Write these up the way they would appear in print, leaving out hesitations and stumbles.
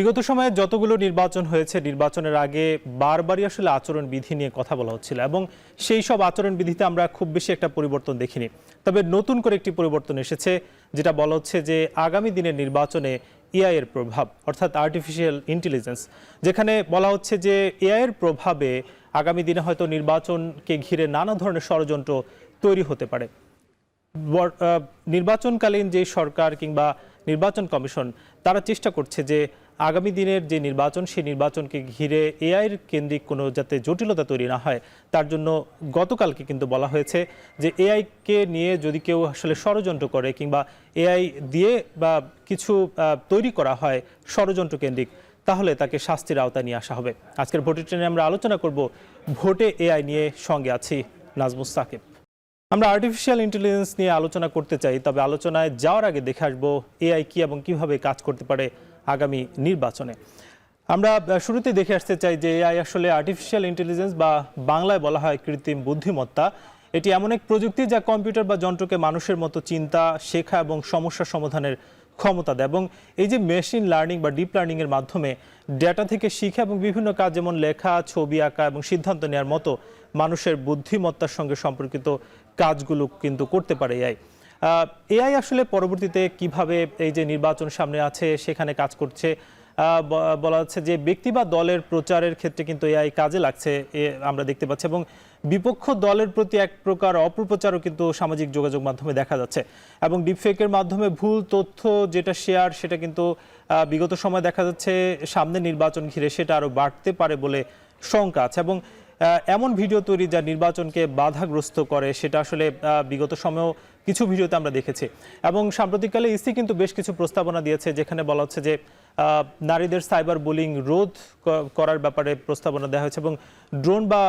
বিগত সময়ে যতগুলো নির্বাচন হয়েছে নির্বাচনের আগে বারবারই আসলে আচরণবিধি নিয়ে কথা বলা হচ্ছিল এবং সেই সব আচরণবিধিতে আমরা খুব বেশি একটা পরিবর্তন দেখিনি। তবে নতুন করে একটি পরিবর্তন এসেছে, যেটা বলা হচ্ছে যে আগামী দিনের নির্বাচনে এআই এর প্রভাব, অর্থাৎ আর্টিফিশিয়াল ইন্টেলিজেন্স, যেখানে বলা হচ্ছে যে এআই এর প্রভাবে আগামী দিনে হয়তো নির্বাচনকে ঘিরে নানা ধরনের ষড়যন্ত্র তৈরি হতে পারে। নির্বাচনকালীন যে সরকার কিংবা নির্বাচন কমিশন তারা চেষ্টা করছে যে আগামী দিনের যে নির্বাচন সেই নির্বাচনকে ঘিরে এআইয়ের কেন্দ্রিক কোনো যাতে জটিলতা তৈরি না হয় তার জন্য গতকালকে কিন্তু বলা হয়েছে যে এআইকে নিয়ে যদি কেউ আসলে ষড়যন্ত্র করে কিংবা এআই দিয়ে বা কিছু তৈরি করা হয় ষড়যন্ত্র কেন্দ্রিক, তাহলে তাকে শাস্তির আওতায় নিয়ে আসা হবে। আজকের ভোটের ট্রেনে আমরা আলোচনা করব ভোটে এআই নিয়ে, সঙ্গে আছি নাজমুস সাকিব। আমরা আর্টিফিশিয়াল ইন্টেলিজেন্স নিয়ে আলোচনা করতে চাই, তবে আলোচনায় যাওয়ার আগে দেখে আসবো এআই কি এবং কিভাবে কাজ করতে পারে আগামী নির্বাচনে। আমরা শুরুতেই দেখে আসতে চাই যে এআই আসলে আর্টিফিশিয়াল ইন্টেলিজেন্স বা বাংলায় বলা হয় কৃত্রিম বুদ্ধিমত্তা। এটি এমন এক প্রযুক্তি যা কম্পিউটার বা যন্ত্রকে মানুষের মতো চিন্তা, শেখা এবং সমস্যা সমাধানের ক্ষমতা দেয়। এবং এই যে মেশিন লার্নিং বা ডিপ লার্নিং এর মাধ্যমে ডেটা থেকে শিখা এবং বিভিন্ন কাজ যেমন লেখা, ছবি আঁকা এবং সিদ্ধান্ত নেওয়ার মতো মানুষের বুদ্ধিমত্তার সঙ্গে সম্পর্কিত কাজগুলো কিন্তু করতে পারে এআই। এআই আসলে পরবর্তীতে কিভাবে এই যে নির্বাচন সামনে আছে সেখানে কাজ করছে, বলা হচ্ছে যে ব্যক্তি বা দলের প্রচারের ক্ষেত্রে কিন্তু এআই কাজে লাগছে আমরা দেখতে পাচ্ছি, এবং বিপক্ষ দলের প্রতি এক প্রকার অপপ্রচারও কিন্তু সামাজিক যোগাযোগ মাধ্যমে দেখা যাচ্ছে। এবং ডিপফেকের মাধ্যমে ভুল তথ্য যেটা শেয়ার, সেটা কিন্তু বিগত সময় দেখা যাচ্ছে সামনে নির্বাচন ঘিরে সেটা আরও বাড়তে পারে বলে শঙ্কা আছে। এবং এমন ভিডিও তৈরি যা নির্বাচনকে বাধাগ্রস্ত করে, সেটা আসলে বিগত সময়েও কিছু ভিডিওতে আমরা দেখেছি। এবং সাম্প্রতিককালে ইসি কিন্তু বেশ কিছু প্রস্তাবনা দিয়েছে, যেখানে বলা হচ্ছে যে নারীদের সাইবার বুলিং রোধ করার ব্যাপারে প্রস্তাবনা দেওয়া হয়েছে এবং ড্রোন বা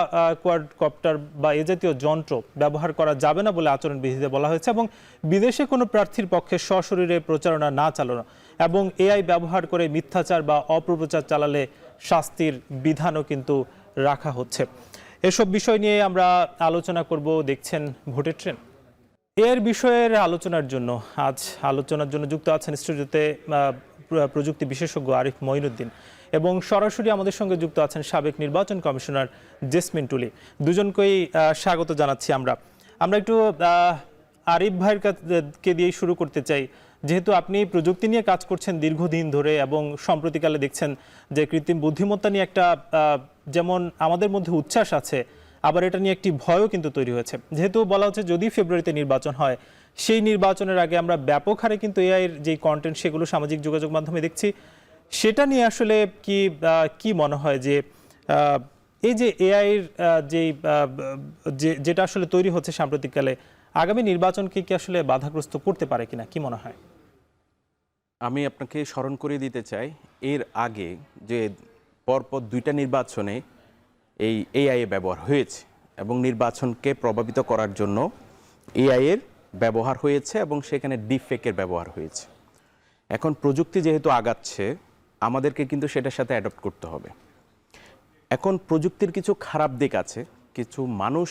কোয়াডকপ্টার বা এ জাতীয় যন্ত্র ব্যবহার করা যাবে না বলে আচরণবিধিতে বলা হয়েছে। এবং বিদেশে কোনো প্রার্থীর পক্ষে সশরীরে প্রচারণা না চালানো এবং এআই ব্যবহার করে মিথ্যাচার বা অপপ্রচার চালালে শাস্তির বিধানও কিন্তু রাখা হচ্ছে। এসব বিষয় নিয়ে আমরা আলোচনা করব, দেখছেন ভোটের ট্রেন। এর বিষয়ের আলোচনার জন্য যুক্ত আছেন স্টুডিওতে প্রযুক্তি বিশেষজ্ঞ আরিফ মঈনুদ্দিন, এবং সরাসরি আমাদের সঙ্গে যুক্ত আছেন সাবেক নির্বাচন কমিশনার জেসমিন টুলি। দুজনকেই স্বাগত জানাচ্ছি। আমরা একটু আরিফ ভাইয়ের কে দিয়েই শুরু করতে চাই, যেহেতু আপনি প্রযুক্তি নিয়ে কাজ করছেন দীর্ঘদিন ধরে এবং সম্প্রতিকালে দেখছেন যে কৃত্রিম বুদ্ধিমত্তা নিয়ে একটা যেমন আমাদের মধ্যে উচ্ছ্বাস আছে, আবার এটা নিয়ে একটি ভয়ও কিন্তু তৈরি হয়েছে। যেহেতু বলা হচ্ছে যদি ফেব্রুয়ারিতে নির্বাচন হয়, সেই নির্বাচনের আগে আমরা ব্যাপক হারে কিন্তু এআই এর যে কন্টেন্ট সেগুলো সামাজিক যোগাযোগ মাধ্যমে দেখছি, সেটা নিয়ে আসলে কি মনে হয় যে এই যে এআই এর যেটা আসলে তৈরি হচ্ছে সাম্প্রতিককালে, আগামী নির্বাচনকে কি আসলে বাধাগ্রস্ত করতে পারে কিনা, কি মনে হয়? আমি আপনাকে স্মরণ করিয়ে দিতে চাই, এর আগে যে পরপর দুইটা নির্বাচনে এই এআই এর ব্যবহার হয়েছে এবং নির্বাচনকে প্রভাবিত করার জন্য এআই এর ব্যবহার হয়েছে এবং সেখানে ডিপফেকের ব্যবহার হয়েছে। এখন প্রযুক্তি যেহেতু আগাচ্ছে, আমাদেরকে কিন্তু সেটার সাথে অ্যাডপ্ট করতে হবে। এখন প্রযুক্তির কিছু খারাপ দিক আছে, কিছু মানুষ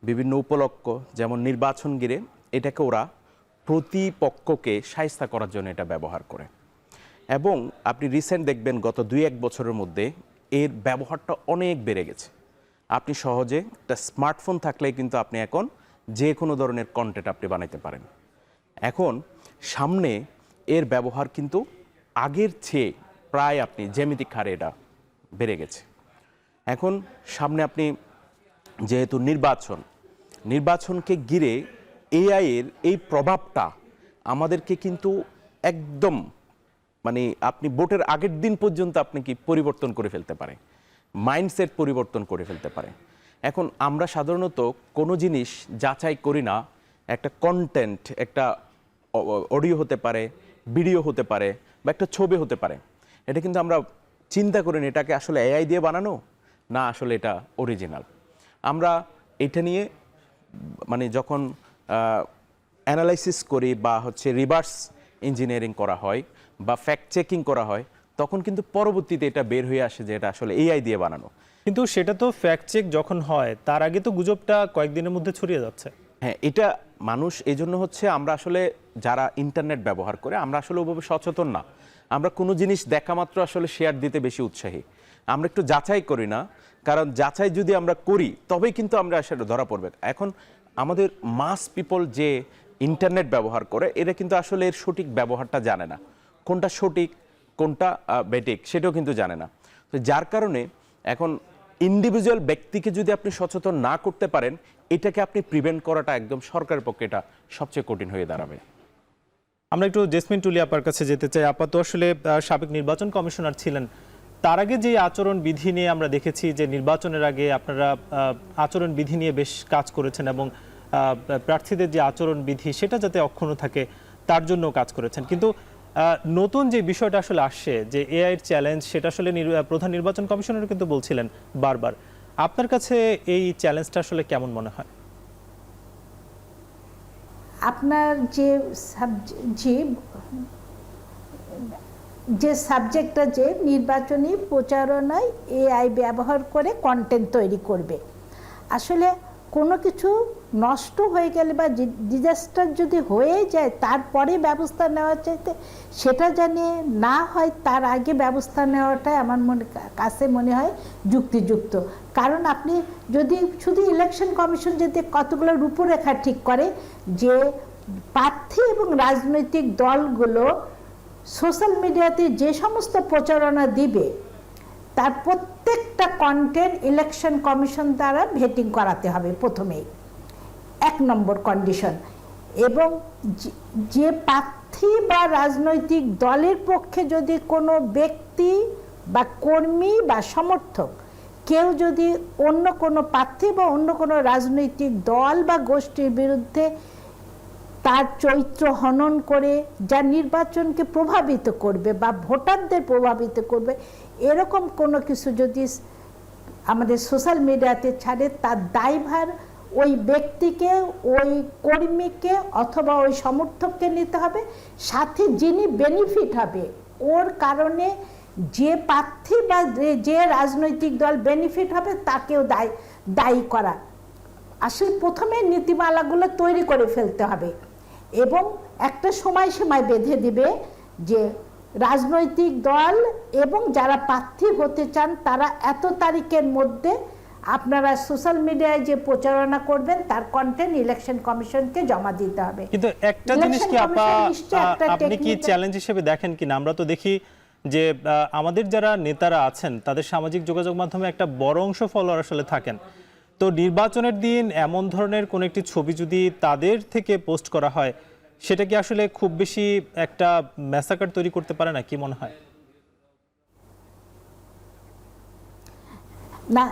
বিভিন্ন উপলক্ষ যেমন নির্বাচন ঘিরে এটাকে ওরা প্রতিপক্ষকে শায়েস্তা করার জন্য এটা ব্যবহার করে। এবং আপনি রিসেন্ট দেখবেন গত 2-1 বছরের মধ্যে এর ব্যবহারটা অনেক বেড়ে গেছে। আপনি সহজে একটা স্মার্টফোন থাকলেই কিন্তু আপনি এখন যে কোনো ধরনের কন্টেন্ট আপনি বানাইতে পারেন। এখন সামনে এর ব্যবহার কিন্তু আগের চেয়ে প্রায় আপনি জ্যামিতিক হারে এটা বেড়ে গেছে। এখন সামনে আপনি যেহেতু নির্বাচনকে ঘিরে এআই এর এই প্রভাবটা আমাদেরকে কিন্তু একদম মানে আপনি ভোটের আগের দিন পর্যন্ত আপনি কি পরিবর্তন করে ফেলতে পারে, মাইন্ডসেট পরিবর্তন করে ফেলতে পারে। এখন আমরা সাধারণত কোনো জিনিস যাচাই করি না, একটা কন্টেন্ট, একটা অডিও হতে পারে, ভিডিও হতে পারে বা একটা ছবি হতে পারে, এটা কিন্তু আমরা চিন্তা করি না এটাকে আসলে এআই দিয়ে বানানো না আসলে এটা অরিজিনাল। আমরা এটা নিয়ে মানে যখন অ্যানালাইসিস করি বা রিভার্স ইঞ্জিনিয়ারিং করা হয় বা ফ্যাক্ট চেকিং করা হয়, তখন কিন্তু পরবর্তীতে এটা বের হয়ে আসে যে এটা আসলে এআই দিয়ে বানানো। কিন্তু সেটা তো ফ্যাক্ট চেক যখন হয় তার আগে তো গুজবটা কয়েকদিনের মধ্যে ছড়িয়ে যাচ্ছে। হ্যাঁ, এটা মানুষ এই জন্য হচ্ছে আমরা আসলে যারা ইন্টারনেট ব্যবহার করে আমরা আসলে ওভাবে সচেতন না। আমরা কোনো জিনিস দেখা মাত্র আসলে শেয়ার দিতে বেশি উৎসাহী, আমরা একটু যাচাই করি না। কারণ যাচাই যদি আমরা করি তবেই কিন্তু আমরা আসলে ধরা পড়বে। এখন আমাদের মাস পিপল যে ইন্টারনেট ব্যবহার করে এরা কিন্তু আসলে এর সঠিক ব্যবহারটা জানে না, কোনটা সঠিক কোনটা বেঠিক সেটাও কিন্তু জানে না। তো যার কারণে এখন ইন্ডিভিজুয়াল ব্যক্তিকে যদি আপনি সচেতন না করতে পারেন, এটাকে আপনি প্রিভেন্ট করাটা একদম সরকারের পক্ষে এটা সবচেয়ে কঠিন হয়ে দাঁড়াবে। আমরা একটু জেসমিন টুলি আপার কাছে যেতে চাই। আপা তো আসলে সাবেক নির্বাচন কমিশনার ছিলেন, তার আগে যে আচরণ বিধি নিয়ে আমরা দেখেছি যে নির্বাচনের আগে আপনারা আচরণ বিধি নিয়ে বেশ কাজ করেছেন এবং প্রার্থীদের যে আচরণ বিধি সেটা যাতে অক্ষুণ্ণ থাকে তার জন্য কাজ করেছেন। কিন্তু নতুন যে বিষয়টা আসলে আসছে যে এআই এর চ্যালেঞ্জ, সেটা আসলে প্রধান নির্বাচন কমিশনার কিন্তু বলছিলেন বারবার। আপনার কাছে এই চ্যালেঞ্জটা আসলে কেমন মনে হয়? আপনার যে সাবজেক্টটা যে নির্বাচনী প্রচারণায় এআই ব্যবহার করে কন্টেন্ট তৈরি করবে, আসলে কোনো কিছু নষ্ট হয়ে গেলে বা ডিজাস্টার যদি হয়ে যায় তারপরে ব্যবস্থা নেওয়া চাইতে সেটা জানিয়ে না হয় তার আগে ব্যবস্থা নেওয়াটাই আমার কাছে মনে হয় যুক্তিযুক্ত। কারণ আপনি যদি শুধু ইলেকশন কমিশন যদি কতগুলো রূপরেখা ঠিক করে যে প্রার্থী এবং রাজনৈতিক দলগুলো সোশ্যাল মিডিয়াতে যে সমস্ত প্রচারণা দিবে তার প্রত্যেকটা কন্টেন্ট ইলেকশন কমিশন দ্বারা ভেটিং করাতে হবে প্রথমেই, 1 নম্বর কন্ডিশন। এবং যে প্রার্থী বা রাজনৈতিক দলের পক্ষে যদি কোনো ব্যক্তি বা কর্মী বা সমর্থক কেউ যদি অন্য কোনো প্রার্থী বা অন্য কোনো রাজনৈতিক দল বা গোষ্ঠীর বিরুদ্ধে তার চরিত্র হনন করে যা নির্বাচনকে প্রভাবিত করবে বা ভোটারদের প্রভাবিত করবে এরকম কোনো কিছু যদি আমাদের সোশ্যাল মিডিয়াতে ছাড়ে তার দায়ভার ওই ব্যক্তিকে, ওই কর্মীকে অথবা ওই সমর্থককে নিতে হবে। সাথে যিনি বেনিফিট হবে ওর কারণে যে প্রার্থী বা যে রাজনৈতিক দল বেনিফিট হবে তাকেও দায়ী করা। আসলে প্রথমে নীতিমালাগুলো তৈরি করে ফেলতে হবে এবং একটা সময়সীমা বেঁধে দিবে যে রাজনৈতিক দল এবং যারা প্রার্থী হতে চান তারা এত তারিখের মধ্যে আপনারা সোশ্যাল মিডিয়ায় যে প্রচারণা করবেন তার কন্টেন্ট ইলেকশন কমিশনকে জমা দিতে হবে। কিন্তু একটা জিনিস কি আপা, আপনি কি চ্যালেঞ্জ হিসেবে দেখেন কিনা? আমরা তো দেখি যে আমাদের যারা নেতারা আছেন তাদের সামাজিক যোগাযোগ মাধ্যমে একটা বড় অংশ ফলোয়ার আসলে থাকেন। তো নির্বাচনের দিন এমন ধরনের কোন একটি ছবি যদি তাদের থেকে পোস্ট করা হয় সেটা কি আসলে খুব বেশি একটা ম্যাসাকার তৈরি করতে পারে না, কি মনে হয়? না,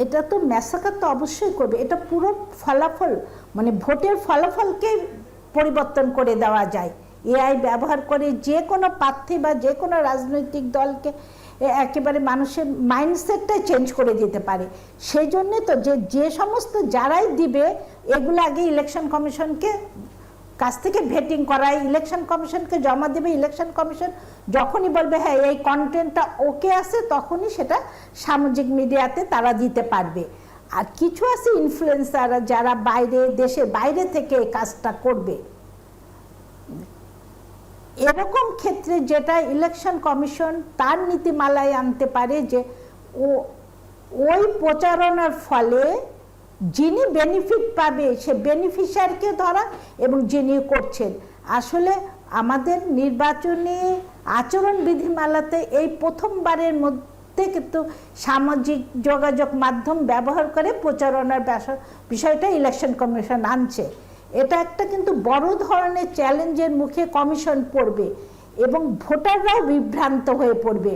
এটা তো ম্যাসাকার তো অবশ্যই করবে। এটা পুরো ফলাফল মানে ভোটের ফলাফলকে পরিবর্তন করে দেওয়া যায় এআই ব্যবহার করে। যে কোনো প্রার্থী বা যে কোনো রাজনৈতিক দলকে একেবারে মানুষের মাইন্ডসেটটাই চেঞ্জ করে দিতে পারে। সেই জন্যে তো যে সমস্ত যারাই দিবে এগুলো আগে ইলেকশন কমিশনকে কাছ থেকে ভেটিং করায়, ইলেকশন কমিশনকে জমা দেবে। ইলেকশন কমিশন যখনই বলবে হ্যাঁ এই কন্টেন্টটা ওকে আছে তখনই সেটা সামাজিক মিডিয়াতে তারা দিতে পারবে। আর কিছু আছে ইনফ্লুয়েন্সাররা যারা দেশের বাইরে থেকে এই কাজটা করবে, এরকম ক্ষেত্রে যেটা ইলেকশন কমিশন তার নীতিমালায় আনতে পারে যে ওই প্রচারণার ফলে যিনি বেনিফিট পাবে সে বেনিফিশিয়ারিকে ধরা এবং যিনি করছেন। আসলে আমাদের নির্বাচনী আচরণ বিধিমালাতে এই প্রথমবারের মধ্যে কিন্তু সামাজিক যোগাযোগ মাধ্যম ব্যবহার করে প্রচারণার বিষয়টা ইলেকশন কমিশন আনছে। এটা একটা কিন্তু বড় ধরনের চ্যালেঞ্জের মুখে কমিশন পড়বে এবং ভোটাররাও বিভ্রান্ত হয়ে পড়বে।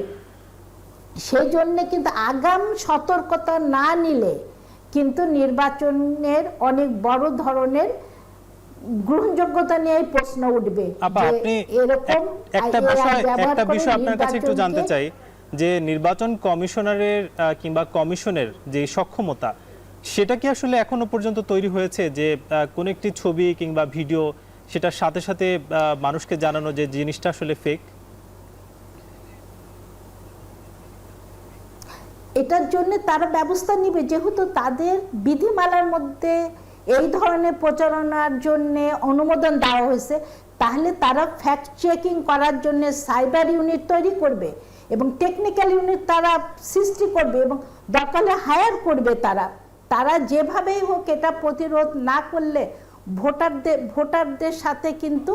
সেই জন্যে কিন্তু আগাম সতর্কতা না নিলে কিন্তু নির্বাচনের অনেক বড় ধরনের গ্রহণযোগ্যতা নিয়ে প্রশ্ন উঠবে। এরকম একটা বিষয় আপনার কাছে একটু জানতে চাই যে নির্বাচন কমিশনারের কিংবা কমিশনের যে সক্ষমতা সেটা কি আসলে এখনো পর্যন্ত তৈরি হয়েছে যে কোন একটি ছবি কিংবা ভিডিও সেটার সাথে সাথে মানুষকে জানানো যে জিনিসটা আসলে ফেক? এটার জন্য তারা ব্যবস্থা নিবে যেহেতু তাদের বিধিমালার মধ্যে এই ধরনের প্রচারণার জন্য অনুমোদন দেওয়া হয়েছে, তাহলে তারা ফ্যাক্ট চেকিং করার জন্য সাইবার ইউনিট তৈরি করবে এবং টেকনিক্যাল ইউনিট তারা সৃষ্টি করবে এবং দরকারে হায়ার করবে। তারা যেভাবেই হোক এটা প্রতিরোধ না করলে ভোটারদের সাথে কিন্তু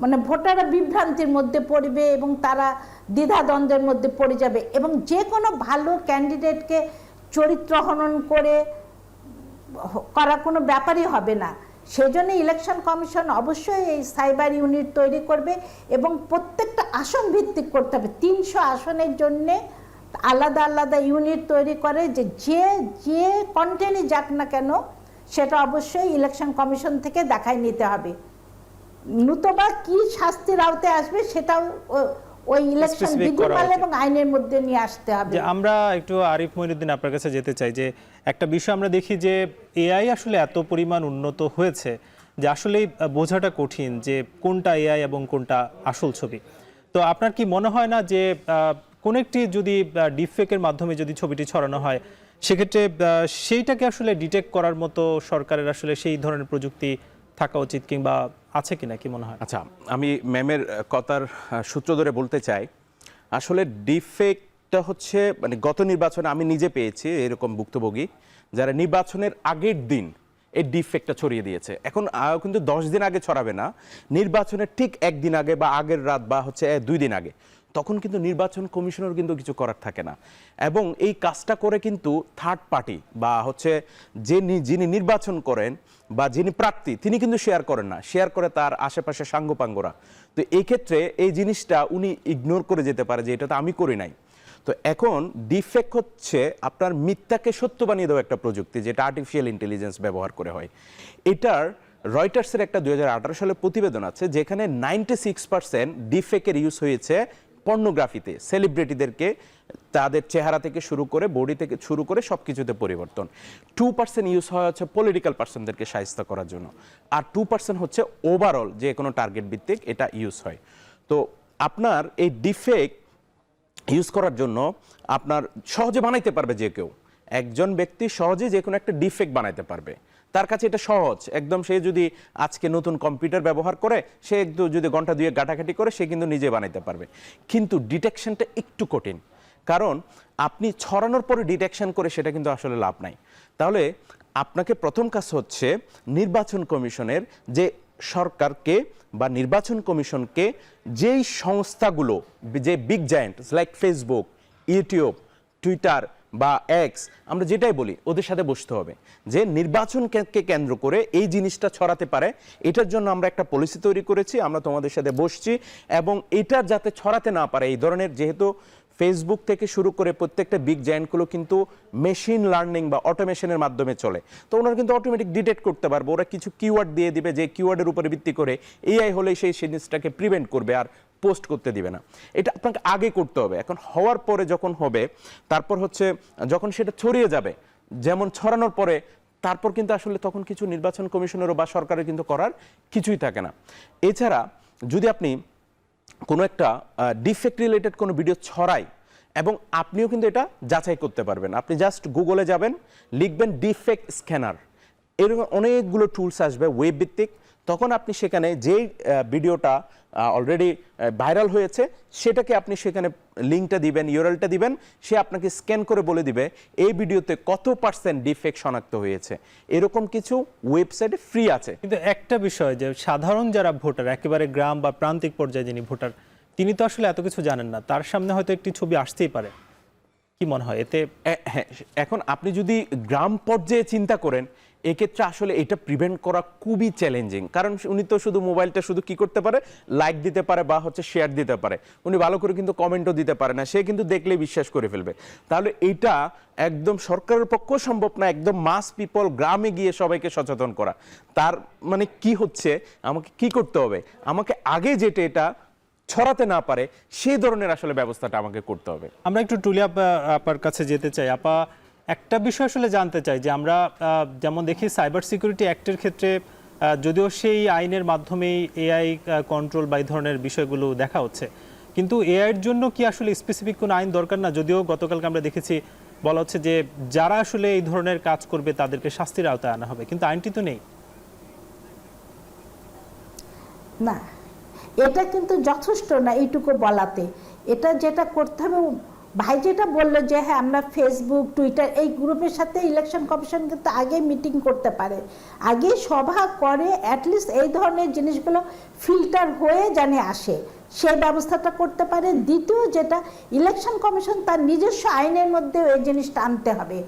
মানে ভোটাররা বিভ্রান্তির মধ্যে পড়বে এবং তারা দ্বিধাদ্বন্দ্বের মধ্যে পড়ে যাবে এবং যে কোনো ভালো ক্যান্ডিডেটকে চরিত্র হনন করা কোনো ব্যাপারই হবে না। সেজন্য ইলেকশন কমিশন অবশ্যই এই সাইবার ইউনিট তৈরি করবে এবং প্রত্যেকটা আসন ভিত্তিক করতে হবে। 300 আসনের জন্য আলাদা আলাদা ইউনিট তৈরি করে যে কন্টেন্টই যাক না কেন সেটা অবশ্যই ইলেকশন কমিশন থেকে দেখাই নিতে হবে। নতুবা কি শাস্তির আওতায় আসবে সেটাও ওই ইলেকশন বিধিমালা এবং আইনের মধ্যে নিয়ে আসতে হবে। আমরা একটু আরিফ মঈনুদ্দিন আপনার কাছে যেতে চাই যে একটা বিষয় আমরা দেখি যে এআই আসলে এত পরিমাণ উন্নত হয়েছে যে আসলে বোঝাটা কঠিন যে কোনটা এআই এবং কোনটা আসল ছবি। তো আপনার কি মনে হয় না যে কোন একটি যদি ডিপফেকের মাধ্যমে যদি ছবিটি ছড়ানো হয় সেক্ষেত্রে সেইটাকে আসলে ডিটেক্ট করার মতো সরকারের আসলে সেই ধরনের প্রযুক্তি থাকা উচিত কিংবা আছে কিনা, কি মনে হয়? আচ্ছা, আমি ম্যামের কথার সূত্র ধরে বলতে চাই, আসলে ডিফেক্টটা হচ্ছে মানে গত নির্বাচনে আমি নিজে পেয়েছি এরকম ভুক্তভোগী যারা নির্বাচনের আগের দিন এই ডিফেক্টটা ছড়িয়ে দিয়েছে। এখন কিন্তু 10 দিন আগে ছড়াবে না, নির্বাচনের ঠিক একদিন আগে বা আগের রাত বা হচ্ছে 2 দিন আগে, তখন কিন্তু নির্বাচন কমিশনের কিন্তু কিছু করার থাকে না। এবং এই কাজটা করে কিন্তু থার্ড পার্টি বা হচ্ছে যিনি নির্বাচন করেন বা যিনি প্রার্থী তিনি কিন্তু শেয়ার করেন না, শেয়ার করে তার আশেপাশে সাঙ্গপাঙ্গরা। তো এই ক্ষেত্রে এই জিনিসটা উনি ইগনোর করে যেতে পারে যে এটা তো আমি করি নাই। তো এখন ডিফেক্ট হচ্ছে আপনার মিথ্যাকে সত্য বানিয়ে দেওয়া একটা প্রযুক্তি যেটা আর্টিফিশিয়াল ইন্টেলিজেন্স ব্যবহার করে হয়। এটার রয়টার্সের একটা 2018 সালের প্রতিবেদন আছে যেখানে 96% ডিফেক্টের ইউজ হয়েছে পর্নোগ্রাফিতে, সেলিব্রিটিদেরকে তাদের চেহারা থেকে শুরু করে বডি থেকে শুরু করে সব কিছুতে পরিবর্তন। 2% ইউজ হয় হচ্ছে পলিটিক্যাল পার্সনদেরকে শায়েস্তা করার জন্য, আর 2% হচ্ছে ওভারঅল যে কোনো টার্গেট ভিত্তিক এটা ইউজ হয়। তো আপনার এই ডিফেক্ট ইউজ করার জন্য আপনার সহজে বানাইতে পারবে যে কেউ, একজন ব্যক্তি সহজে যে কোনো একটা ডিফেক্ট বানাইতে পারবে, তার কাছে এটা সহজ একদম। সে যদি আজকে নতুন কম্পিউটার ব্যবহার করে, সে একটু যদি ঘন্টা দুয়ে ঘাটাঘাটি করে, সে কিন্তু নিজে বানাইতে পারবে। কিন্তু ডিটেকশনটা একটু কঠিন, কারণ আপনি ছড়ানোর পরে ডিটেকশন করে সেটা কিন্তু আসলে লাভ নাই। তাহলে আপনাকে প্রথম কাজ হচ্ছে নির্বাচন কমিশনের যে সরকারকে বা নির্বাচন কমিশনকে যেই সংস্থাগুলো যে big giants like Facebook, YouTube, Twitter বা এক্স, আমরা যেটাই বলি, ওদের সাথে বসতে হবে যে নির্বাচনকে কেন্দ্র করে এই জিনিসটা ছড়াতে পারে। এটার জন্য আমরা একটা পলিসি তৈরি করেছি, আমরা তোমাদের সাথে বসছি এবং এটা যাতে ছড়াতে না পারে এই ধরনের, যেহেতু ফেসবুক থেকে শুরু করে প্রত্যেকটা বিগ জায়ান্টগুলো কিন্তু মেশিন লার্নিং বা অটোমেশনের মাধ্যমে চলে, তো ওনারা কিন্তু অটোমেটিক ডিটেক্ট করতে পারবে। ওরা কিছু কিওয়ার্ড দিয়ে দিবে, যে কিওয়ার্ডের উপরে ভিত্তি করে এআই হলেই সেই জিনিসটাকে প্রিভেন্ট করবে আর পোস্ট করতে দিবে না। এটা আপনাকে আগে করতে হবে। এখন হওয়ার পরে যখন হবে, তারপর হচ্ছে যখন সেটা ছড়িয়ে যাবে, যেমন ছড়ানোর পরে তারপর কিন্তু আসলে তখন কিছু নির্বাচন কমিশনেরও বা সরকারের কিন্তু করার কিছুই থাকে না। এছাড়া যদি আপনি কোনো একটা ডিফেক্ট রিলেটেড কোনো ভিডিও ছড়াই, এবং আপনিও কিন্তু এটা যাচাই করতে পারবেন। আপনি জাস্ট গুগলে যাবেন, লিখবেন ডিফেক্ট স্ক্যানার, এরকম অনেকগুলো টুলস আসবে ওয়েব ভিত্তিক। তখন আপনি সেখানে যেই ভিডিওটা অলরেডি ভাইরাল হয়েছে সেটাকে আপনি সেখানে লিঙ্কটা দিবেন, ইউআরএলটা দিবেন, সে আপনাকে স্ক্যান করে বলে দিবে এই ভিডিওতে কত % ডিফেক্ট শনাক্ত হয়েছে। এরকম কিছু ওয়েবসাইটে ফ্রি আছে। কিন্তু একটা বিষয় যে সাধারণ যারা ভোটার, একেবারে গ্রাম বা প্রান্তিক পর্যায়ে যিনি ভোটার, তিনি তো আসলে এত কিছু জানেন না, তার সামনে হয়তো একটি ছবি আসতেই পারে, কি মনে হয় এতে? হ্যাঁ, এখন আপনি যদি গ্রাম পর্যায়ে চিন্তা করেন, এক্ষেত্রে আসলে এটা প্রিভেন্ট করা খুবই চ্যালেঞ্জিং। কারণ উনি তো শুধু মোবাইলটা শুধু কি করতে পারে, লাইক দিতে পারে বা হচ্ছে শেয়ার দিতে পারে, উনি ভালো করে কিন্তু কমেন্টও দিতে পারে না, সে কিন্তু দেখলেই বিশ্বাস করে ফেলবে। তাহলে এইটা একদম সরকারের পক্ষেও সম্ভব না, একদম মাস পিপল গ্রামে গিয়ে সবাইকে সচেতন করা। তার মানে কি হচ্ছে, আমাকে কি করতে হবে, আমাকে আগে যেটা এটা ছড়াতে না পারে সেই ধরনের আসলে ব্যবস্থাটা আমাকে করতে হবে। আমরা একটু টুলিয়া আপার কাছে যেতে চাই। আপা, একটা বিষয় আসলে জানতে চাই যে আমরা যেমন দেখি সাইবার সিকিউরিটি অ্যাক্টের ক্ষেত্রে যদিও সেই আইনের মাধ্যমেই এআই কন্ট্রোল বা এই ধরনের বিষয়গুলো দেখা হচ্ছে, কিন্তু এআইয়ের জন্য কি আসলে স্পেসিফিক কোনো আইন দরকার না? যদিও গতকালকে আমরা দেখেছি বলা হচ্ছে যে যারা আসলে এই ধরনের কাজ করবে তাদেরকে শাস্তির আওতায় আনা হবে, কিন্তু আইনটি তো নেই। না, এটা কিন্তু যথেষ্ট না এইটুকু বলাতে। এটা যেটা করতে হবে, ভাই যেটা বললো যে হ্যাঁ আমরা ফেসবুক টুইটার এই গ্রুপের সাথে ইলেকশন কমিশন কিন্তু আগে মিটিং করতে পারে, আগে সভা করে অ্যাটলিস্ট এই ধরনের জিনিসগুলো ফিল্টার হয়ে জানে আসে, সেই ব্যবস্থাটা করতে পারে। দ্বিতীয় যেটা, ইলেকশন কমিশন তার নিজস্ব আইনের মধ্যে এই জিনিসটা আনতে হবে।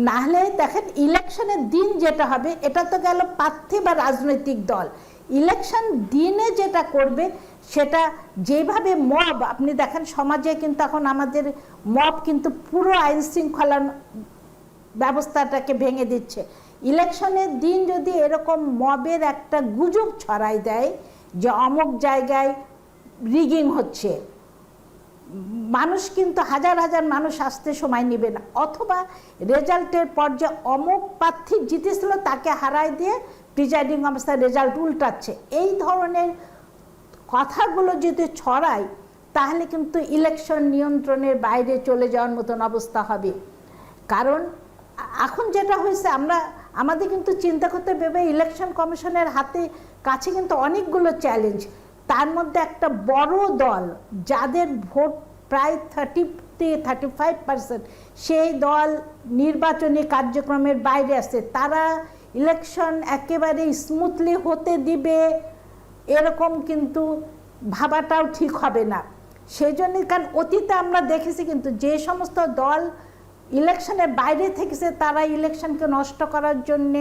নাহলে দেখেন ইলেকশনের দিন যেটা হবে, এটা তো গেল প্রার্থী বা রাজনৈতিক দল। ইলেকশন দিনে যেটা করবে সেটা যেভাবে মব, আপনি দেখেন সমাজে কিন্তু এখন আমাদের মব কিন্তু পুরো আইন শৃঙ্খলা ব্যবস্থাটাকে ভেঙে দিচ্ছে। ইলেকশনের দিন যদি এরকম মবের একটা গুজব ছড়াই দেয় যে অমুক জায়গায় রিগিং হচ্ছে, মানুষ কিন্তু হাজার হাজার মানুষ আসতে সময় নেবে না। অথবা রেজাল্টের পর যে অমুক প্রার্থী জিতেছিল তাকে হারাই দিয়ে প্রিজাইডিং অফিসার রেজাল্ট উল্টাচ্ছে, এই ধরনের কথাগুলো যদি ছড়ায় তাহলে কিন্তু ইলেকশন নিয়ন্ত্রণের বাইরে চলে যাওয়ার মতন অবস্থা হবে। কারণ এখন যেটা হয়েছে, আমাদের কিন্তু চিন্তা করতে হবে ইলেকশন কমিশনের কাছে কিন্তু অনেকগুলো চ্যালেঞ্জ, তার মধ্যে একটা বড় দল যাদের ভোট প্রায় 30-35%, সেই দল নির্বাচনী কার্যক্রমের বাইরে আছে। তারা ইলেকশন একেবারে স্মুথলি হতে দিবে এরকম কিন্তু ভাবাটাও ঠিক হবে না। সেই জন্য, কারণ অতীতে আমরা দেখেছি কিন্তু যে সমস্ত দল ইলেকশনের বাইরে থেকেছে তারা ইলেকশনকে নষ্ট করার জন্যে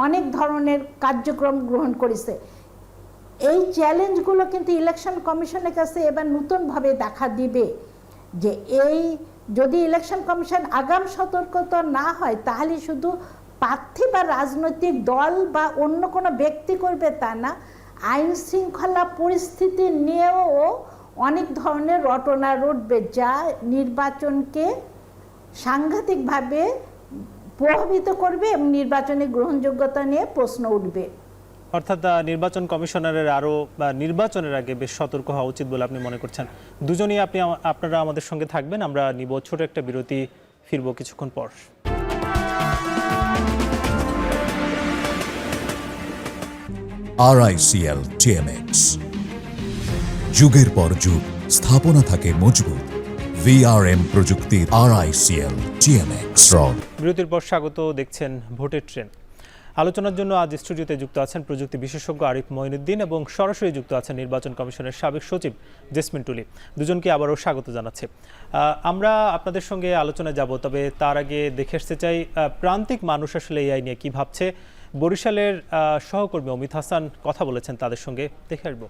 অনেক ধরনের কার্যক্রম গ্রহণ করেছে। এই চ্যালেঞ্জগুলো কিন্তু ইলেকশন কমিশনের কাছে এবার নতুনভাবে দেখা দিবে যে এই যদি ইলেকশন কমিশন আগাম সতর্কতা না হয় তাহলে শুধু প্রার্থী বা রাজনৈতিক দল বা অন্য কোনো ব্যক্তি করবে তা না, আইন শৃঙ্খলা পরিস্থিতি নিয়েও অনেক ধরনের রটনা রটবে যা নির্বাচনকে সাংঘাতিকভাবে প্রভাবিত করবে এবং নির্বাচনের গ্রহণযোগ্যতা নিয়ে প্রশ্ন উঠবে। অর্থাৎ নির্বাচন কমিশনারের আরও নির্বাচনের আগে বেশ সতর্ক হওয়া উচিত বলে আপনি মনে করছেন। দুজনেই আপনারা আমাদের সঙ্গে থাকবেন, আমরা নিব ছোট একটা বিরতি, ফিরবো কিছুক্ষণ পর। RICL TMX, যুগের পর যুগ স্থাপনা থাকে মজবুত। VRM প্রযুক্তির RICL TMX রড। বিরতির পর স্বাগত, দেখছেন ভোটের ট্রেন। আলোচনার জন্য আজ স্টুডিওতে যুক্ত আছেন প্রযুক্তি বিশেষজ্ঞ আরিফ মঈনুদ্দিন এবং সরাসরি যুক্ত আছেন নির্বাচন কমিশনের সাবেক সচিব জেসমিন টুলি। দুজনকে আবারও স্বাগত জানাচ্ছি। আমরা আপনাদের সঙ্গে আলোচনায় যাব, তবে তার আগে দেখে আসতে চাই প্রান্তিক মানুষ আসলে এই নিয়ে কী ভাবছে। বরিশালের সহকর্মী অমিত হাসান কথা বলেছেন তাদের সঙ্গে, দেখে আসবো।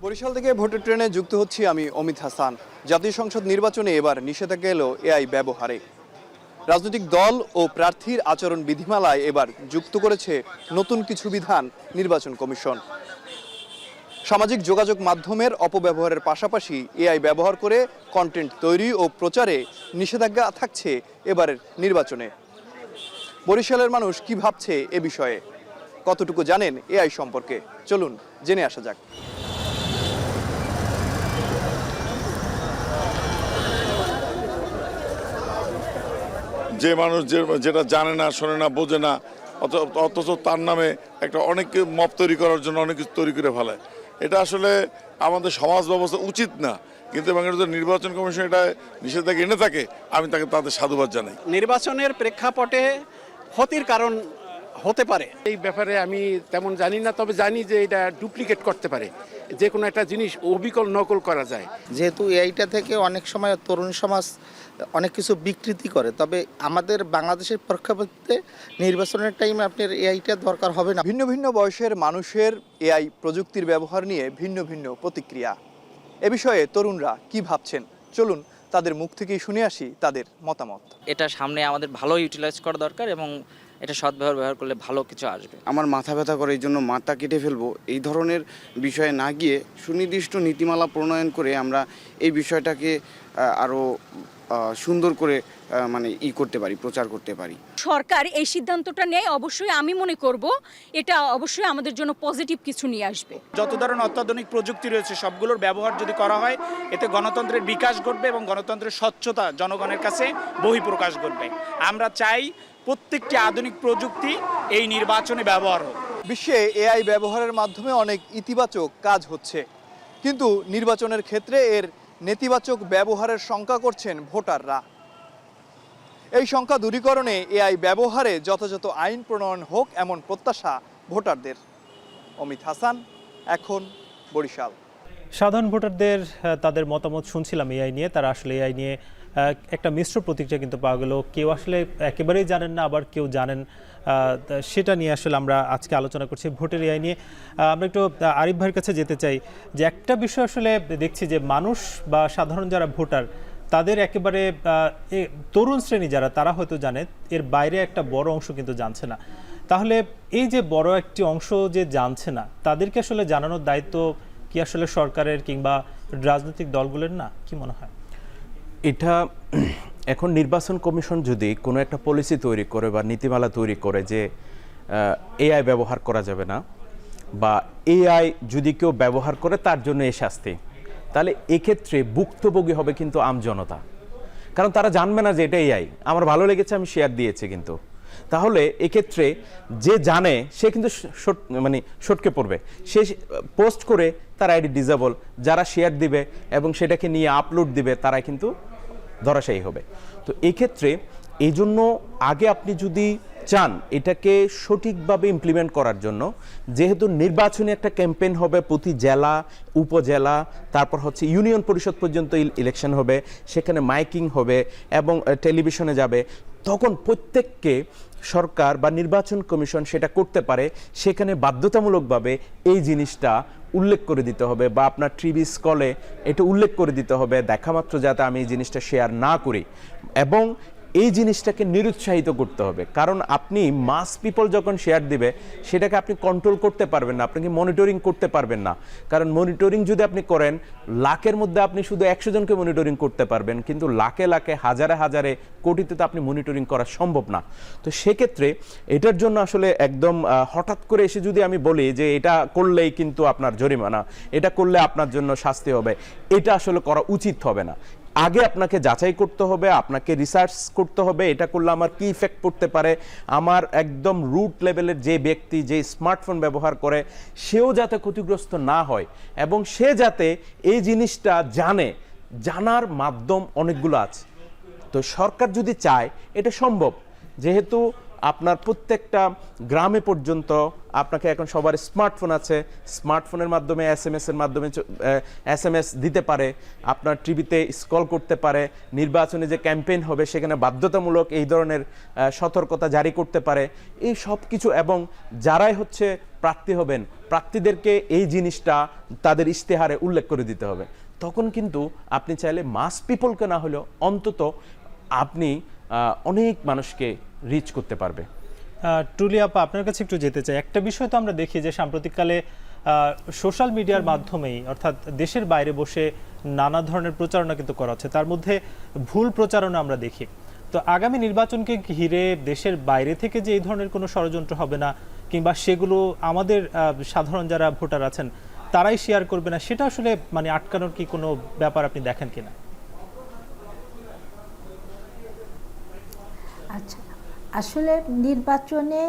বরিশাল থেকে ভোটের ট্রেনে যুক্ত হচ্ছি আমি অমিত হাসান। জাতীয় সংসদ নির্বাচনে এবার নিষেধাজ্ঞা এলো এআই ব্যবহারে। রাজনৈতিক দল ও প্রার্থীর আচরণ বিধিমালায় এবার যুক্ত করেছে নতুন কিছু বিধান নির্বাচন কমিশন। সামাজিক যোগাযোগ মাধ্যমের অপব্যবহারের পাশাপাশি এআই ব্যবহার করে কন্টেন্ট তৈরি ও প্রচারে নিষেধাজ্ঞা থাকছে এবারের নির্বাচনে। বরিশালের মানুষ কি ভাবছে এ বিষয়ে, কতটুকু জানেন এআই সম্পর্কে, চলুন জেনে আসা যাক। যে মানুষ যেটা জানে না, শোনে না, বোঝে না, অথচ তার নামে একটা অনেক মব তৈরি করার জন্য অনেক কিছু তৈরি করে ফেলে, এটা আসলে আমাদের সমাজ ব্যবস্থা উচিত না। কিন্তু বাংলাদেশের নির্বাচন কমিশন এটা নিষেধাজ্ঞা এনে থাকে, আমি তাদের সাধুবাদ জানাই। নির্বাচনের প্রেক্ষাপটে ক্ষতির কারণ হতে পারে এই ব্যাপারে আমি তেমন জানি না, তবে জানি যে এটা ডুপ্লিকেট করতে পারে, যে কোনো একটা জিনিস অবিকল নকল করা যায়। যেহেতু এইটা থেকে অনেক সময় তরুণ সমাজ অনেক কিছু বিকৃতি করে, তবে আমাদের বাংলাদেশের প্রেক্ষাপটে নির্বাচনের টাইমে আপনার এআইটা দরকার হবে না। ভিন্ন ভিন্ন বয়সের মানুষের এআই প্রযুক্তির ব্যবহার নিয়ে ভিন্ন ভিন্ন প্রতিক্রিয়া। এ বিষয়ে তরুণরা কি ভাবছেন, চলুন তাদের মুখ থেকেই শুনে আসি তাদের মতামত। এটা সামনে আমাদের ভালো ইউটিলাইজ করা দরকার এবং এটা সদ্ব্যবহার ব্যবহার করলে ভালো কিছু আসবে। আমার মাথা ব্যথা করে, এই জন্য মাথা কেটে ফেলবো এই ধরনের বিষয়ে না গিয়ে সুনির্দিষ্ট নীতিমালা প্রণয়ন করে আমরা এই বিষয়টাকে আরও সুন্দর করে মানে করতে পারি, প্রচার করতে পারি। সরকার এই সিদ্ধান্তটা নেয়, অবশ্যই আমি মনে করব এটা অবশ্যই আমাদের জন্য পজিটিভ কিছু নিয়ে আসবে। যত ধরনের অত্যাধুনিক প্রযুক্তি রয়েছে সবগুলোর ব্যবহার যদি করা হয়, এতে গণতন্ত্রের বিকাশ ঘটবে এবং গণতন্ত্রের স্বচ্ছতা জনগণের কাছে বহিঃপ্রকাশ ঘটবে। আমরা চাই প্রত্যেকটি আধুনিক প্রযুক্তি এই নির্বাচনে ব্যবহার হোক। বিশ্বে এআই ব্যবহারের মাধ্যমে অনেক ইতিবাচক কাজ হচ্ছে, কিন্তু নির্বাচনের ক্ষেত্রে এর নেতিবাচক ব্যবহারের শঙ্কা করছেন ভোটাররা। এই শঙ্কা দূরীকরণে এআই ব্যবহারে যথাযথ আইন প্রণয়ন হোক এমন প্রত্যাশা ভোটারদের। অমিত হাসান, এখন, বরিশাল। সাধারণ ভোটারদের তাদের মতামত শুনছিলাম এআই নিয়ে। তারা আসলে এআই নিয়ে একটা মিশ্র প্রতিক্রিয়া কিন্তু পাওয়া গেল। কেউ আসলে একেবারেই জানেন না, আবার কেউ জানেন। সেটা নিয়ে আসলে আমরা আজকে আলোচনা করছি ভোটের এআই নিয়ে। আমরা একটু আরিফ ভাইয়ের কাছে যেতে চাই যে একটা বিষয় আসলে দেখছি যে মানুষ বা সাধারণ যারা ভোটার তাদের একেবারে তরুণ শ্রেণী যারা, তারা হয়তো জানে, এর বাইরে একটা বড় অংশ কিন্তু জানছে না। তাহলে এই যে বড় একটি অংশ যে জানছে না, তাদেরকে আসলে জানানোর দায়িত্ব কি আসলে সরকারের কিংবা রাজনৈতিক দলগুলোর না? কি মনে হয়? এটা এখন নির্বাচন কমিশন যদি কোনো একটা পলিসি তৈরি করে বা নীতিমালা তৈরি করে যে এআই ব্যবহার করা যাবে না, বা এআই যদি কেউ ব্যবহার করে তার জন্য এই শাস্তি, তাহলে এক্ষেত্রে ভুক্তভোগী হবে কিন্তু আমজনতা। কারণ তারা জানবে না যে এটা এআই। আমার ভালো লেগেছে, আমি শেয়ার দিয়েছি, কিন্তু তাহলে এক্ষেত্রে যে জানে সে কিন্তু মানে সটকে পড়বে। সে পোস্ট করে তার আইডি ডিসেবল, যারা শেয়ার দিবে এবং সেটাকে নিয়ে আপলোড দিবে তারা কিন্তু ধরাশায়ী হবে। তো এক্ষেত্রে এই জন্য আগে আপনি যদি চান এটাকে সঠিকভাবে ইমপ্লিমেন্ট করার জন্য, যেহেতু নির্বাচনী একটা ক্যাম্পেইন হবে, প্রতি জেলা, উপজেলা, তারপর হচ্ছে ইউনিয়ন পরিষদ পর্যন্ত ইলেকশন হবে, সেখানে মাইকিং হবে এবং টেলিভিশনে যাবে, তখন প্রত্যেককে সরকার বা নির্বাচন কমিশন সেটা করতে পারে। সেখানে বাধ্যতামূলকভাবে এই জিনিসটা উল্লেখ করে দিতে হবে, বা আপনার টিভি স্কলে এটা উল্লেখ করে দিতে হবে দেখামাত্র যাতে আমি এই জিনিসটা শেয়ার না করি, এবং এই জিনিসটাকে নিরুৎসাহিত করতে হবে। কারণ আপনি মাস পিপল যখন শেয়ার দিবে সেটাকে আপনি কন্ট্রোল করতে পারবেন না, আপনাকে মনিটরিং করতে পারবেন না। কারণ মনিটরিং যদি আপনি করেন, লাখের মধ্যে আপনি শুধু 100 জনকে মনিটরিং করতে পারবেন, কিন্তু লাখে লাখে, হাজারে হাজারে, কোটিতে তো আপনি মনিটরিং করা সম্ভব না। তো সেক্ষেত্রে এটার জন্য আসলে একদম হঠাৎ করে এসে যদি আমি বলি যে এটা করলেই কিন্তু আপনার জরিমানা, এটা করলে আপনার জন্য শাস্তি হবে, এটা আসলে করা উচিত হবে না। আগে আপনাকে যাচাই করতে হবে, আপনাকে রিসার্চ করতে হবে, এটা করলে আমার কি ইফেক্ট পড়তে পারে, আমার একদম রুট লেভেলের যে ব্যক্তি যে স্মার্টফোন ব্যবহার করে সেও যাতে ক্ষতিগ্রস্ত না হয়, এবং সে যাতে এই জিনিসটা জানে। জানার মাধ্যম অনেকগুলো আছে। তো সরকার যদি চায় এটা সম্ভব, যেহেতু আপনার প্রত্যেকটা গ্রামে পর্যন্ত আপনাকে এখন সবার স্মার্টফোন আছে, স্মার্টফোনের মাধ্যমে এসএমএসের মাধ্যমে এসএমএস দিতে পারে, আপনার টিভিতে স্ক্রল করতে পারে, নির্বাচনে যে ক্যাম্পেইন হবে সেখানে বাধ্যতামূলক এই ধরনের সতর্কতা জারি করতে পারে, এই সব কিছু। এবং যারাই হচ্ছে প্রার্থী হবেন, প্রার্থীদেরকে এই জিনিসটা তাদের ইশতেহারে উল্লেখ করে দিতে হবে। তখন কিন্তু আপনি চাইলে মাস পিপলকে না হলেও অন্তত আপনি অনেক মানুষকে রিচ করতে পারবে। টুলি আপা, আপনার কাছে একটু যেতে চাই। একটা বিষয় তো আমরা দেখি যে সাম্প্রতিককালে সোশ্যাল মিডিয়ার মাধ্যমেই, অর্থাৎ দেশের বাইরে বসে নানা ধরনের প্রচারণা কিন্তু করা হচ্ছে, তার মধ্যে ভুল প্রচারণা আমরা দেখি। তো আগামী নির্বাচনকে ঘিরে দেশের বাইরে থেকে যে এই ধরনের কোনো ষড়যন্ত্র হবে না, কিংবা সেগুলো আমাদের সাধারণ যারা ভোটার আছেন তারাই শেয়ার করবে না, সেটা আসলে মানে আটকানোর কি কোনো ব্যাপার আপনি দেখেন কিনা? আচ্ছা, আসলে নির্বাচনে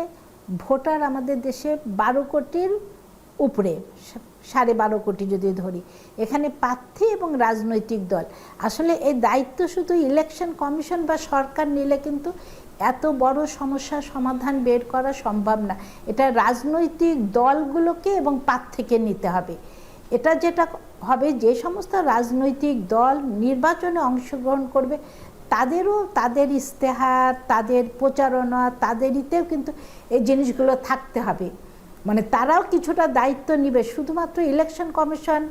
ভোটার আমাদের দেশে 12 কোটির উপরে, 12.5 কোটি যদি ধরি। এখানে প্রার্থী এবং রাজনৈতিক দল। আসলে এই দায়িত্ব শুধু ইলেকশন কমিশন বা সরকার নিলে কিন্তু এত বড় সমস্যার সমাধান বের করা সম্ভব না। এটা রাজনৈতিক দলগুলোকে এবং প্রার্থীকে নিতে হবে। এটা যেটা হবে, যে সমস্ত রাজনৈতিক দল নির্বাচনে অংশগ্রহণ করবে তাদেরও তাদের ইশতেহার, তাদের প্রচারণা, তাদেরইতেও কিন্তু এই জিনিসগুলো থাকতে হবে। মানে তারাও কিছুটা দায়িত্ব নেবে। শুধুমাত্র ইলেকশন কমিশন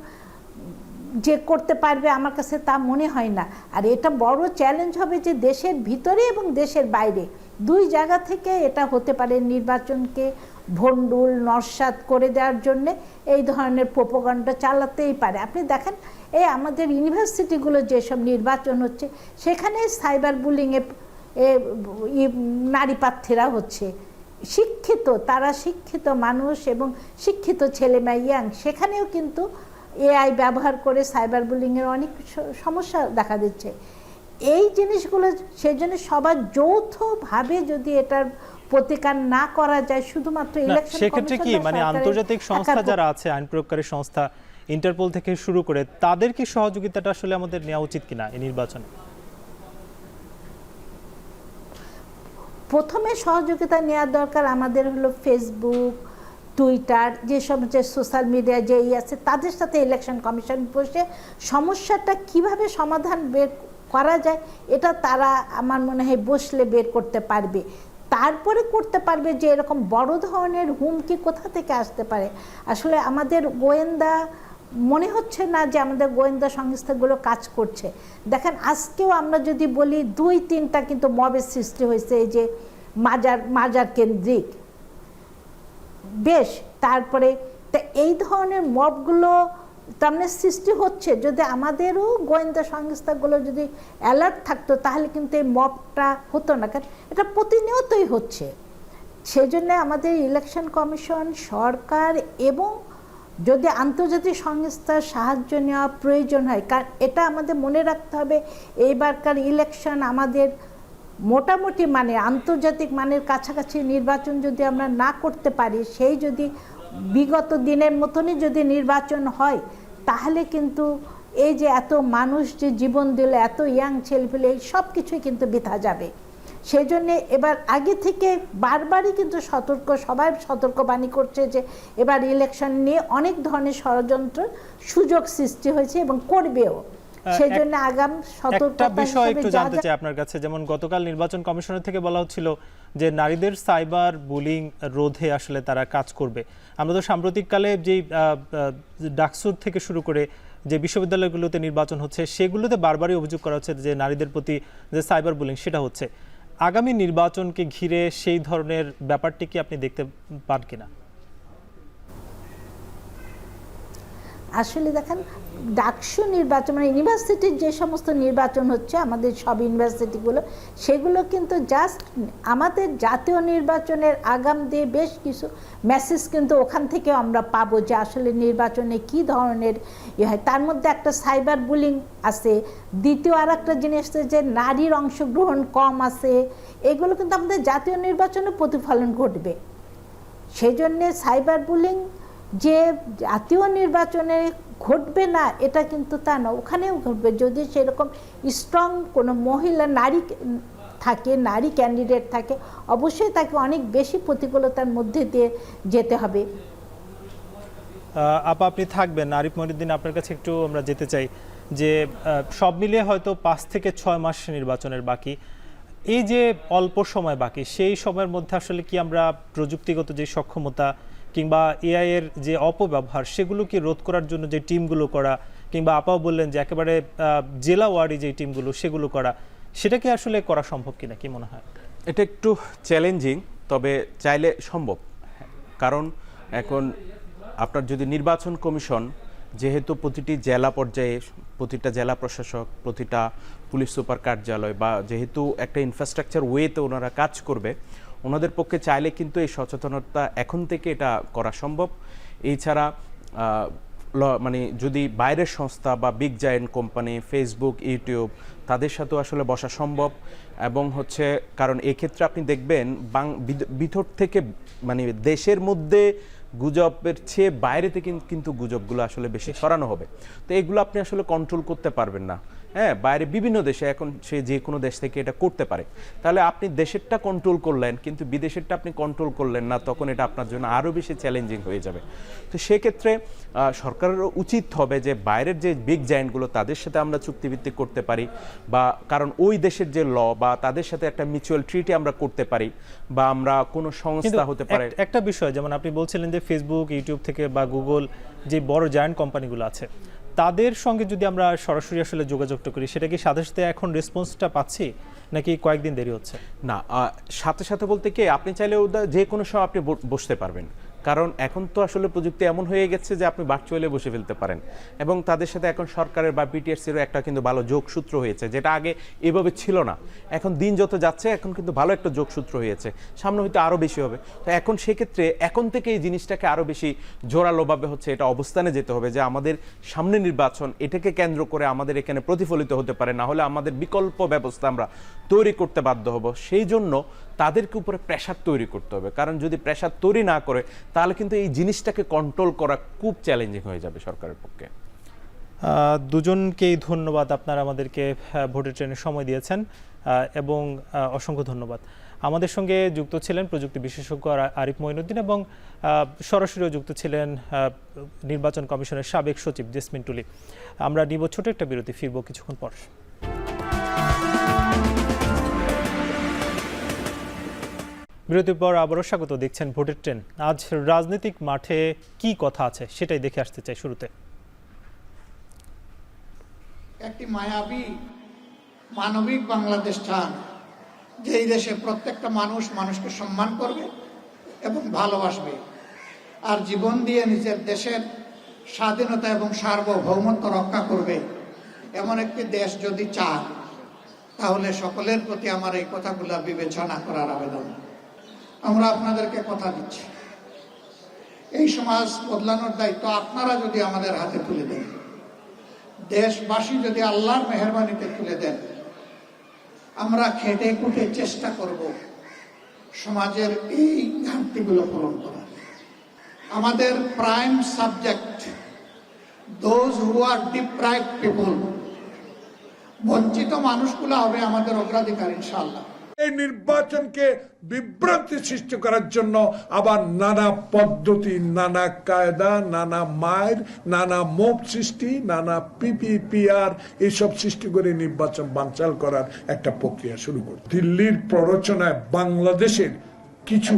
যে করতে পারবে আমার কাছে তা মনে হয় না। আর এটা বড় চ্যালেঞ্জ হবে যে দেশের ভিতরে এবং দেশের বাইরে দুই জায়গা থেকে এটা হতে পারে নির্বাচনকে ভণ্ডুল নস্যাৎ করে দেওয়ার জন্য এই ধরনের প্রোপাগান্ডা চালাতেই পারে। আপনি দেখেন এই আমাদের ইউনিভার্সিটিগুলো যেসব নির্বাচন হচ্ছে সেখানে সাইবার বুলিংয়ে নারী প্রার্থীরা হচ্ছে, শিক্ষিত তারা শিক্ষিত মানুষ এবং শিক্ষিত ছেলেমেয়ে ইয়াং, সেখানেও কিন্তু এআই ব্যবহার করে সাইবার বুলিংয়ের অনেক সমস্যা দেখা দিচ্ছে। এই জিনিসগুলো সেই জন্য সবার যৌথভাবে যদি এটার প্রতিকার না করা যায় শুধুমাত্র ইলেকশন সেক্ষেত্রে কি মানে আন্তর্জাতিক সংস্থা যারা আছে আইন প্রয়োগকারী সংস্থা ইন্টারপোল থেকে শুরু করে তাদের কি সহযোগিতাটা আসলে আমাদের নেওয়া উচিত কিনা এই নির্বাচনে? প্রথমে সহযোগিতা নেওয়ার দরকার আমাদের হলো ফেসবুক, টুইটার, যেসব যে সোশ্যাল মিডিয়া যেই আছে তাদের সাথে ইলেকশন কমিশন বসে সমস্যাটা কিভাবে সমাধান বের করা যায় এটা তারা আমার মনে হয় বসলে বের করতে পারবে। তারপরে করতে পারবে যে এরকম বড় ধরনের হুমকি কোথা থেকে আসতে পারে। আসলে আমাদের গোয়েন্দা মনে হচ্ছে না যে আমাদের গোয়েন্দা সংস্থাগুলো কাজ করছে। দেখেন আজকেও আমরা যদি বলি 2-3টা কিন্তু মবের সৃষ্টি হয়েছে, এই যে মাজার কেন্দ্রিক বেশ, তারপরে এই ধরনের মবগুলো তার মানে সৃষ্টি হচ্ছে। যদি আমাদেরও গোয়েন্দা সংস্থাগুলো যদি অ্যালার্ট থাকতো তাহলে কিন্তু এই মবটা হতো না, কারণ এটা প্রতিনিয়তই হচ্ছে। সেই জন্য আমাদের ইলেকশন কমিশন, সরকার এবং যদি আন্তর্জাতিক সংস্থার সাহায্য নেওয়া প্রয়োজন হয়, কারণ এটা আমাদের মনে রাখতে হবে এইবারকার ইলেকশন আমাদের মোটামুটি মানে আন্তর্জাতিক মানের কাছাকাছি নির্বাচন যদি আমরা না করতে পারি, সেই যদি বিগত দিনের মতনই যদি নির্বাচন হয় তাহলে কিন্তু এই যে এত মানুষ যে জীবন দিল, এত ইয়াং ছেলেপেলে, এই সব কিছুই কিন্তু বৃথা যাবে। সেই জন্যে এবার আগে থেকে বারবারই কিন্তু সবাই সতর্কবাণী করছে যে এবার ইলেকশন নিয়ে অনেক ধরনের ষড়যন্ত্র সুযোগ সৃষ্টি হয়েছে এবং করবেও। সেই জন্য আগাম সতর্কতা বিষয় একটু জানতে চাই আপনার কাছে, যেমন গতকাল নির্বাচন কমিশনের থেকে বলা হচ্ছিল যে নারীদের সাইবার বুলিং রোধে আসলে তারা কাজ করবে। আমরা তো সাম্প্রতিককালে যে ডাকসুর থেকে শুরু করে যে বিশ্ববিদ্যালয়গুলোতে নির্বাচন হচ্ছে সেগুলোতে বারবারই অভিযোগ করা হচ্ছে যে নারীদের প্রতি যে সাইবার বুলিং সেটা হচ্ছে। আগামী নির্বাচনকে ঘিরে সেই ধরনের ব্যাপারটি কি আপনি দেখতে পান কিনা? আসলে দেখেন ডাকসু নির্বাচন মানে ইউনিভার্সিটির যে সমস্ত নির্বাচন হচ্ছে আমাদের সব ইউনিভার্সিটিগুলো, সেগুলো কিন্তু জাস্ট আমাদের জাতীয় নির্বাচনের আগাম দিয়ে বেশ কিছু মেসেজ কিন্তু ওখান থেকে আমরা পাবো যে আসলে নির্বাচনে কি ধরনের হয়। তার মধ্যে একটা সাইবার বুলিং আছে, দ্বিতীয় আর একটা জিনিস আছে যে নারীর অংশগ্রহণ কম আছে, এগুলো কিন্তু আমাদের জাতীয় নির্বাচনে প্রতিফলন ঘটবে। সেই জন্যে সাইবার বুলিং যে জাতীয় নির্বাচনে ঘটবে না এটা কিন্তু তা না, ওখানেও ঘটবে। যদি সেরকম স্ট্রং কোনো মহিলা নারী থাকে, নারী ক্যান্ডিডেট থাকে, অবশ্যই তাকে অনেক বেশি প্রতিকূলতার মধ্যে দিয়ে যেতে হবে। আপনি থাকবেন, আরিফ মহিউদ্দিন আপনার কাছে একটু আমরা যেতে চাই যে সব মিলিয়ে হয়তো 5 থেকে 6 মাস নির্বাচনের বাকি, এই যে অল্প সময় বাকি সেই সময়ের মধ্যে আসলে কি আমরা প্রযুক্তিগত যে সক্ষমতা কিংবা এআই এর যে অপব্যবহার সেগুলো কি রোধ করার জন্য যে টিমগুলো করা, কিংবা আপাও বললেন যে একেবারে জেলা ওয়ার্ডে যে টিমগুলো সেগুলো করা, সেটা কি আসলে করা সম্ভব কিনা, কি মনে হয়? এটা একটু চ্যালেঞ্জিং, তবে চাইলে সম্ভব। কারণ এখন আপনার যদি নির্বাচন কমিশন যেহেতু প্রতিটি জেলা পর্যায়ে প্রতিটা জেলা প্রশাসক, প্রতিটা পুলিশ সুপার কার্যালয় বা যেহেতু একটা ইনফ্রাস্ট্রাকচার ওয়েতে ওনারা কাজ করবে, ওনাদের পক্ষে চাইলে কিন্তু এই সচেতনতা এখন থেকে এটা করা সম্ভব। এছাড়া মানে যদি বাইরের সংস্থা বা big giant company Facebook, YouTube তাদের সাথেও আসলে বসা সম্ভব। এবং হচ্ছে কারণ এক্ষেত্রে আপনি দেখবেন ভিতর থেকে মানে দেশের মধ্যে গুজবের চেয়ে বাইরে থেকে কিন্তু গুজবগুলো আসলে বেশি ছড়ানো হবে। তো এগুলো আপনি আসলে কন্ট্রোল করতে পারবেন না। হ্যাঁ, বাইরে বিভিন্ন দেশে এখন সে যে কোনো দেশ থেকে এটা করতে পারে। তাহলে আপনি দেশেরটা কন্ট্রোল করলেন কিন্তু বিদেশেরটা আপনি কন্ট্রোল করলেন না, তখন এটা আপনার জন্য আরও বেশি চ্যালেঞ্জিং হয়ে যাবে। তো সেক্ষেত্রে সরকারেরও উচিত হবে যে বাইরের যে বিগ জায়েন্টগুলো তাদের সাথে আমরা চুক্তিভিত্তিক করতে পারি, বা কারণ ওই দেশের যে ল বা তাদের সাথে একটা মিউচুয়াল ট্রিটি আমরা করতে পারি, বা আমরা কোনো সংস্থা হতে পারে। একটা বিষয় যেমন আপনি বলছিলেন যে ফেসবুক, ইউটিউব থেকে বা গুগল যে বড় জায়ান্ট কোম্পানিগুলো আছে তাদের সঙ্গে যদি আমরা সরাসরি আসলে যোগাযোগটা করি, সেটা কি সাথে সাথে এখন রেসপন্সটা পাচ্ছি নাকি কয়েকদিন দেরি হচ্ছে? না, সাথে সাথে বলতে কি, আপনি চাইলেও যে কোনো সময় আপনি বসতে পারবেন, কারণ এখন তো আসলে প্রযুক্তি এমন হয়ে গেছে যে আপনি ভার্চুয়ালি বসে ফেলতে পারেন। এবং তাদের সাথে এখন সরকারের বা বিটিআরসিরও একটা কিন্তু ভালো যোগসূত্র হয়েছে, যেটা আগে এভাবে ছিল না। এখন দিন যত যাচ্ছে এখন কিন্তু ভালো একটা যোগসূত্র হয়েছে, সামনে হয়তো আরও বেশি হবে। তো এখন সেক্ষেত্রে এখন থেকে এই জিনিসটাকে আরও বেশি জোরালোভাবে হচ্ছে এটা অবস্থানে যেতে হবে যে আমাদের সামনে নির্বাচন, এটাকে কেন্দ্র করে আমাদের এখানে প্রতিফলিত হতে পারে, না হলে আমাদের বিকল্প ব্যবস্থা আমরা তৈরি করতে বাধ্য হব। সেই জন্য তাদেরকে উপরে প্রেশার তৈরি করতে হবে, কারণ যদি প্রেশার তৈরি না করে তাহলে কিন্তু এই জিনিসটাকে কন্ট্রোল করা খুব চ্যালেঞ্জিং হয়ে যাবে সরকারের পক্ষে। দুজনকেই ধন্যবাদ, আপনারা আমাদেরকে ভোটের ট্রেনে সময় দিয়েছেন এবং অসংখ্য ধন্যবাদ। আমাদের সঙ্গে যুক্ত ছিলেন প্রযুক্তি বিশেষজ্ঞ আরিফ মঈনুদ্দিন এবং সরাসরিও যুক্ত ছিলেন নির্বাচন কমিশনের সাবেক সচিব জেসমিন টুলি। আমরা নিব ছোট একটা বিরতি, ফিরব কিছুক্ষণ পর। বিরতির পর আবারও স্বাগত, দেখছেন ভোটের ট্রেন। আজ রাজনৈতিক মাঠে কি কথা আছে সেটাই দেখে আসতে চাই। শুরুতে একটি মায়াবী মানবিক বাংলাদেশ চান, যেই দেশে প্রত্যেকটা মানুষ মানুষকে সম্মান করবে এবং ভালোবাসবে, আর জীবন দিয়ে নিজের দেশের স্বাধীনতা এবং সার্বভৌমত্ব রক্ষা করবে। এমন একটি দেশ যদি চান, তাহলে সকলের প্রতি আমার এই কথাগুলো বিবেচনা করার আবেদন। আমরা আপনাদেরকে কথা দিচ্ছি, এই সমাজ বদলানোর দায়িত্ব আপনারা যদি আমাদের হাতে তুলে দেন, দেশবাসী যদি আল্লাহর মেহেরবানিতে তুলে দেন, আমরা খেটে খুঁটে চেষ্টা করব সমাজের এই ঘাটতিগুলো পূরণ করার। আমাদের prime subject, those who are deprived people, বঞ্চিত মানুষগুলো হবে আমাদের অগ্রাধিকার ইনশাআল্লাহ। এই নির্বাচনকে বিভ্রান্তি সৃষ্টি করার জন্য আবার নানা পদ্ধতি, নানা কায়দা, নানা মায়ের, নানা মোব সৃষ্টি, নানা পিপিপিআর এইসব সৃষ্টি করে নির্বাচন বানচাল করার একটা প্রক্রিয়া শুরু করে দিল্লির প্ররোচনায় বাংলাদেশের কিছু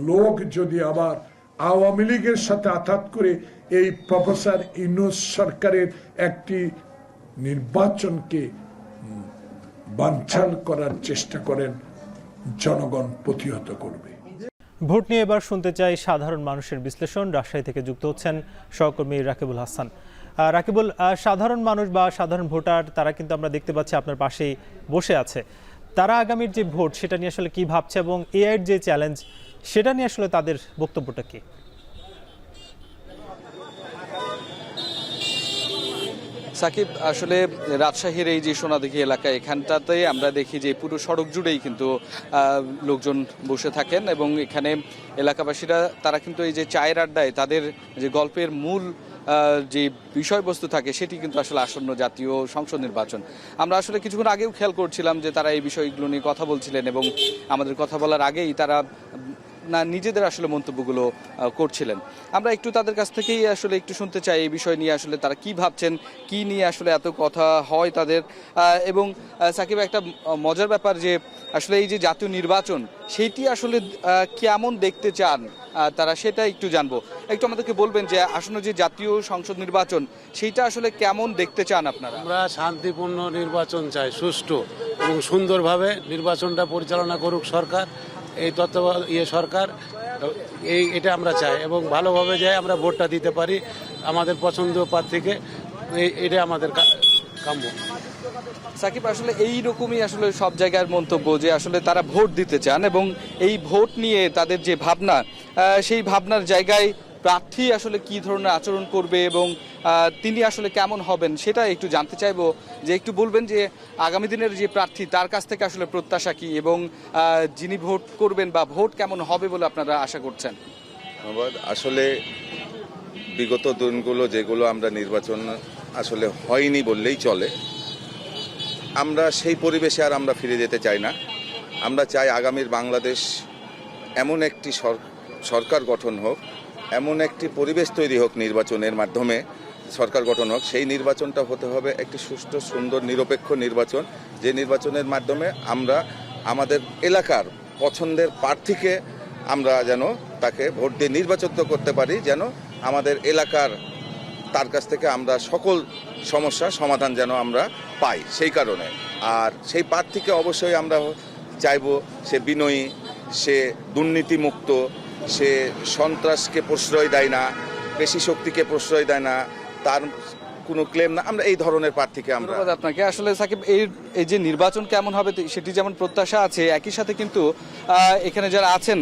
লোক যদি আবার আওয়ামী লীগের সাথে আঘাত করে এই প্রফেসর ইউনূস সরকারের একটি নির্বাচনকে বানচাল করার চেষ্টা করেন, জনগণ প্রতিহত করবে। ভোট নিয়ে এবার শুনতে চাই সাধারণ মানুষের বিশ্লেষণ। রাজশাহী থেকে যুক্ত হচ্ছেন সহকর্মী রাকিবুল হাসান। রাকিবুল, সাধারণ মানুষ বা সাধারণ ভোটার তারা কিন্তু আমরা দেখতে পাচ্ছি আপনার পাশেই বসে আছে। তারা আগামীর যে ভোট সেটা নিয়ে আসলে কি ভাবছে এবং এআইয়ের যে চ্যালেঞ্জ সেটা নিয়ে আসলে তাদের বক্তব্যটা কি? সাকিব, আসলে রাজশাহীর এই যে সোনাদিঘি এলাকা, এখানটাতে আমরা দেখি যে পুরো সড়ক জুড়েই কিন্তু লোকজন বসে থাকেন এবং এখানে এলাকাবাসীরা তারা কিন্তু এই যে চায়ের আড্ডায় তাদের যে গল্পের মূল যে বিষয়বস্তু থাকে সেটি কিন্তু আসলে আসন্ন জাতীয় সংসদ নির্বাচন। আমরা আসলে কিছুক্ষণ আগেও খেয়াল করছিলাম যে তারা এই বিষয়গুলো নিয়ে কথা বলছিলেন এবং আমাদের কথা বলার আগেই তারা না নিজেদের আসলে মন্তব্যগুলো করছিলেন। আমরা একটু তাদের কাছ থেকেই আসলে একটু শুনতে চাই এই বিষয় নিয়ে আসলে তারা কি ভাবছেন, কি নিয়ে আসলে এত কথা হয় তাদের। এবং সাকিব, একটা মজার ব্যাপার যে আসলে এই যে জাতীয় নির্বাচন সেইটি আসলে কেমন দেখতে চান তারা, সেটা একটু জানবো। একটু আমাদেরকে বলবেন যে আসন্ন যে জাতীয় সংসদ নির্বাচন সেইটা আসলে কেমন দেখতে চান আপনারা? আমরা শান্তিপূর্ণ নির্বাচন চাই, সুষ্ঠু এবং সুন্দরভাবে নির্বাচনটা পরিচালনা করুক সরকার, এই সরকার, এটা আমরা চাই এবং ভালোভাবে যাই আমরা ভোটটা দিতে পারি আমাদের পছন্দীয় প্রার্থীকে, এটা আমাদের কাম্য। সাকিব, আসলে এই রকমই আসলে সব জায়গার মন্তব্য যে আসলে তারা ভোট দিতে চান এবং এই ভোট নিয়ে তাদের যে ভাবনা, সেই ভাবনার জায়গায় প্রার্থী আসলে কি ধরনের আচরণ করবে এবং তিনি আসলে কেমন হবেন সেটা একটু জানতে চাইবো। যে একটু বলবেন যে আগামী দিনের যে প্রার্থী তার কাছ থেকে আসলে প্রত্যাশা কি এবং যিনি ভোট করবেন বা ভোট কেমন হবে বলে আপনারা আশা করছেন? আসলে বিগত দিনগুলো যেগুলো আমরা নির্বাচন আসলে হয়নি বললেই চলে, আমরা সেই পরিবেশে আর আমরা ফিরে যেতে চাই না। আমরা চাই আগামীর বাংলাদেশ এমন একটি সরকার গঠন হোক, এমন একটি পরিবেশ তৈরি হোক, নির্বাচনের মাধ্যমে সরকার গঠন হোক। সেই নির্বাচনটা হতে হবে একটি সুষ্ঠু, সুন্দর, নিরপেক্ষ নির্বাচন, যে নির্বাচনের মাধ্যমে আমরা আমাদের এলাকার পছন্দের প্রার্থীকে আমরা যেন তাকে ভোট দিয়ে নির্বাচিত করতে পারি, যেন আমাদের এলাকার তার কাছ থেকে আমরা সকল সমস্যার সমাধান যেন আমরা পাই। সেই কারণে আর সেই প্রার্থীকে অবশ্যই আমরা চাইবো সে বিনয়ী, সে দুর্নীতিমুক্ত, সে সন্ত্রাসকে প্রশ্রয় দেয় না, পেশি শক্তিকে প্রশ্রয় দেয় না, তার কোনো ক্লেম না, আমরা এই ধরনের প্রার্থীকে আমরা। ধন্যবাদ আপনাকে। আসলে সাকিব, এই যে নির্বাচন কেমন হবে সেটি যেমন প্রত্যাশা আছে, একই সাথে কিন্তু এখানে যারা আছেন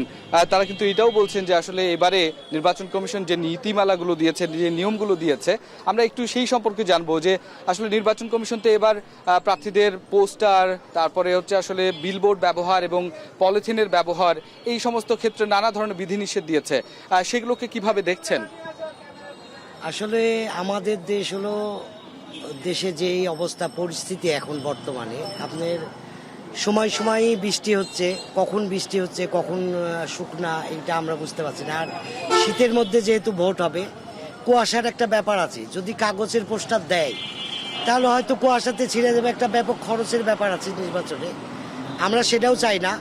তারা কিন্তু এটাও বলছেন যে আসলে এবারে নির্বাচন কমিশন যে নীতিমালাগুলো দিয়েছে, যে নিয়মগুলো দিয়েছে, আমরা একটু সেই সম্পর্কে জানবো যে আসলে নির্বাচন কমিশন তো এবার প্রার্থীদের পোস্টার, তারপরে হচ্ছে আসলে বিলবোর্ড ব্যবহার এবং পলিথিনের ব্যবহার, এই সমস্ত ক্ষেত্রে নানা ধরনের বিধিনিষেধ দিয়েছে, সেগুলোকে কিভাবে দেখছেন? আসলে আমাদের দেশ হলো, দেশে যে অবস্থা পরিস্থিতি এখন বর্তমানে, আপনার সময় সময় বৃষ্টি হচ্ছে, কখন বৃষ্টি হচ্ছে কখন শুকনা, এটা আমরা বুঝতে পারছি না। আর শীতের মধ্যে যেহেতু ভোট হবে, কুয়াশার একটা ব্যাপার আছে। যদি কাগজের পোস্টার দেয় তাহলে হয়তো কুয়াশাতে ছিঁড়ে যাবে, একটা ব্যাপক খরচের ব্যাপার আছে নির্বাচনে। আমরা সেটাও চাই না।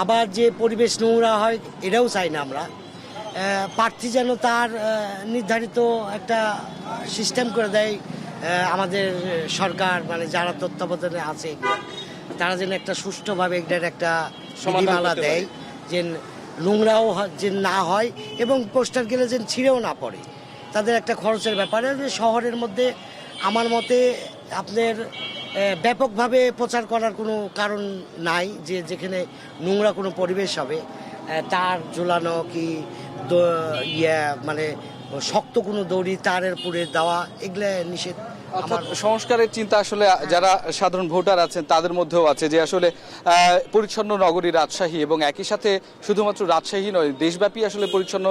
আবার যে পরিবেশ নোংরা হয় এটাও চাই না আমরা। প্রার্থী যেন তার নির্ধারিত একটা সিস্টেম করে দেয়, আমাদের সরকার মানে যারা তত্ত্বাবধানে আছে তারা যেন একটা সুষ্ঠুভাবে এটার একটা নীতিমালা দেয়, যে নোংরাও যে না হয় এবং পোস্টার গেলে যেন ছিঁড়েও না পড়ে। তাদের একটা খরচের ব্যাপারে যে শহরের মধ্যে আমার মতে আপনার ব্যাপকভাবে প্রচার করার কোনো কারণ নাই, যে যেখানে নোংরা কোনো পরিবেশ হবে তার ঝোলানো কি মানে শক্ত কোনো দড়ি তারের পুড়ে দেওয়া, এগুলো নিষেধ। অর্থাৎ সংস্কারের চিন্তা আসলে যারা সাধারণ ভোটার আছেন তাদের মধ্যেও আছে, যে আসলে পরিচ্ছন্ন নগরী রাজশাহী, এবং একই সাথে শুধুমাত্র রাজশাহী নয়, দেশব্যাপী আসলে পরিচ্ছন্ন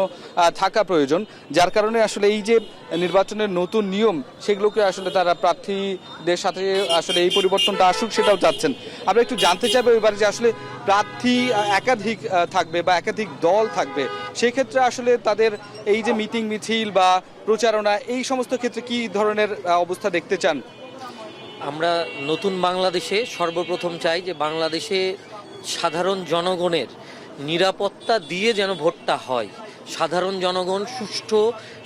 থাকা প্রয়োজন। যার কারণে আসলে এই যে নির্বাচনের নতুন নিয়ম, সেগুলোকে আসলে তারা প্রার্থীদের সাথে আসলে এই পরিবর্তনটা আসুক সেটাও চাচ্ছেন। আমরা একটু জানতে চাইবো এবারে যে আসলে প্রার্থী একাধিক থাকবে বা একাধিক দল থাকবে, সেই ক্ষেত্রে আসলে তাদের এই যে মিটিং মিছিল বা প্রচারণা, এই সমস্ত ক্ষেত্রে কি ধরনের অবস্থা দেখতে চান? আমরা নতুন বাংলাদেশে সর্বপ্রথম চাই যে বাংলাদেশে সাধারণ জনগণের নিরাপত্তা দিয়ে যেন ভোটটা হয়। সাধারণ জনগণ সুষ্ঠু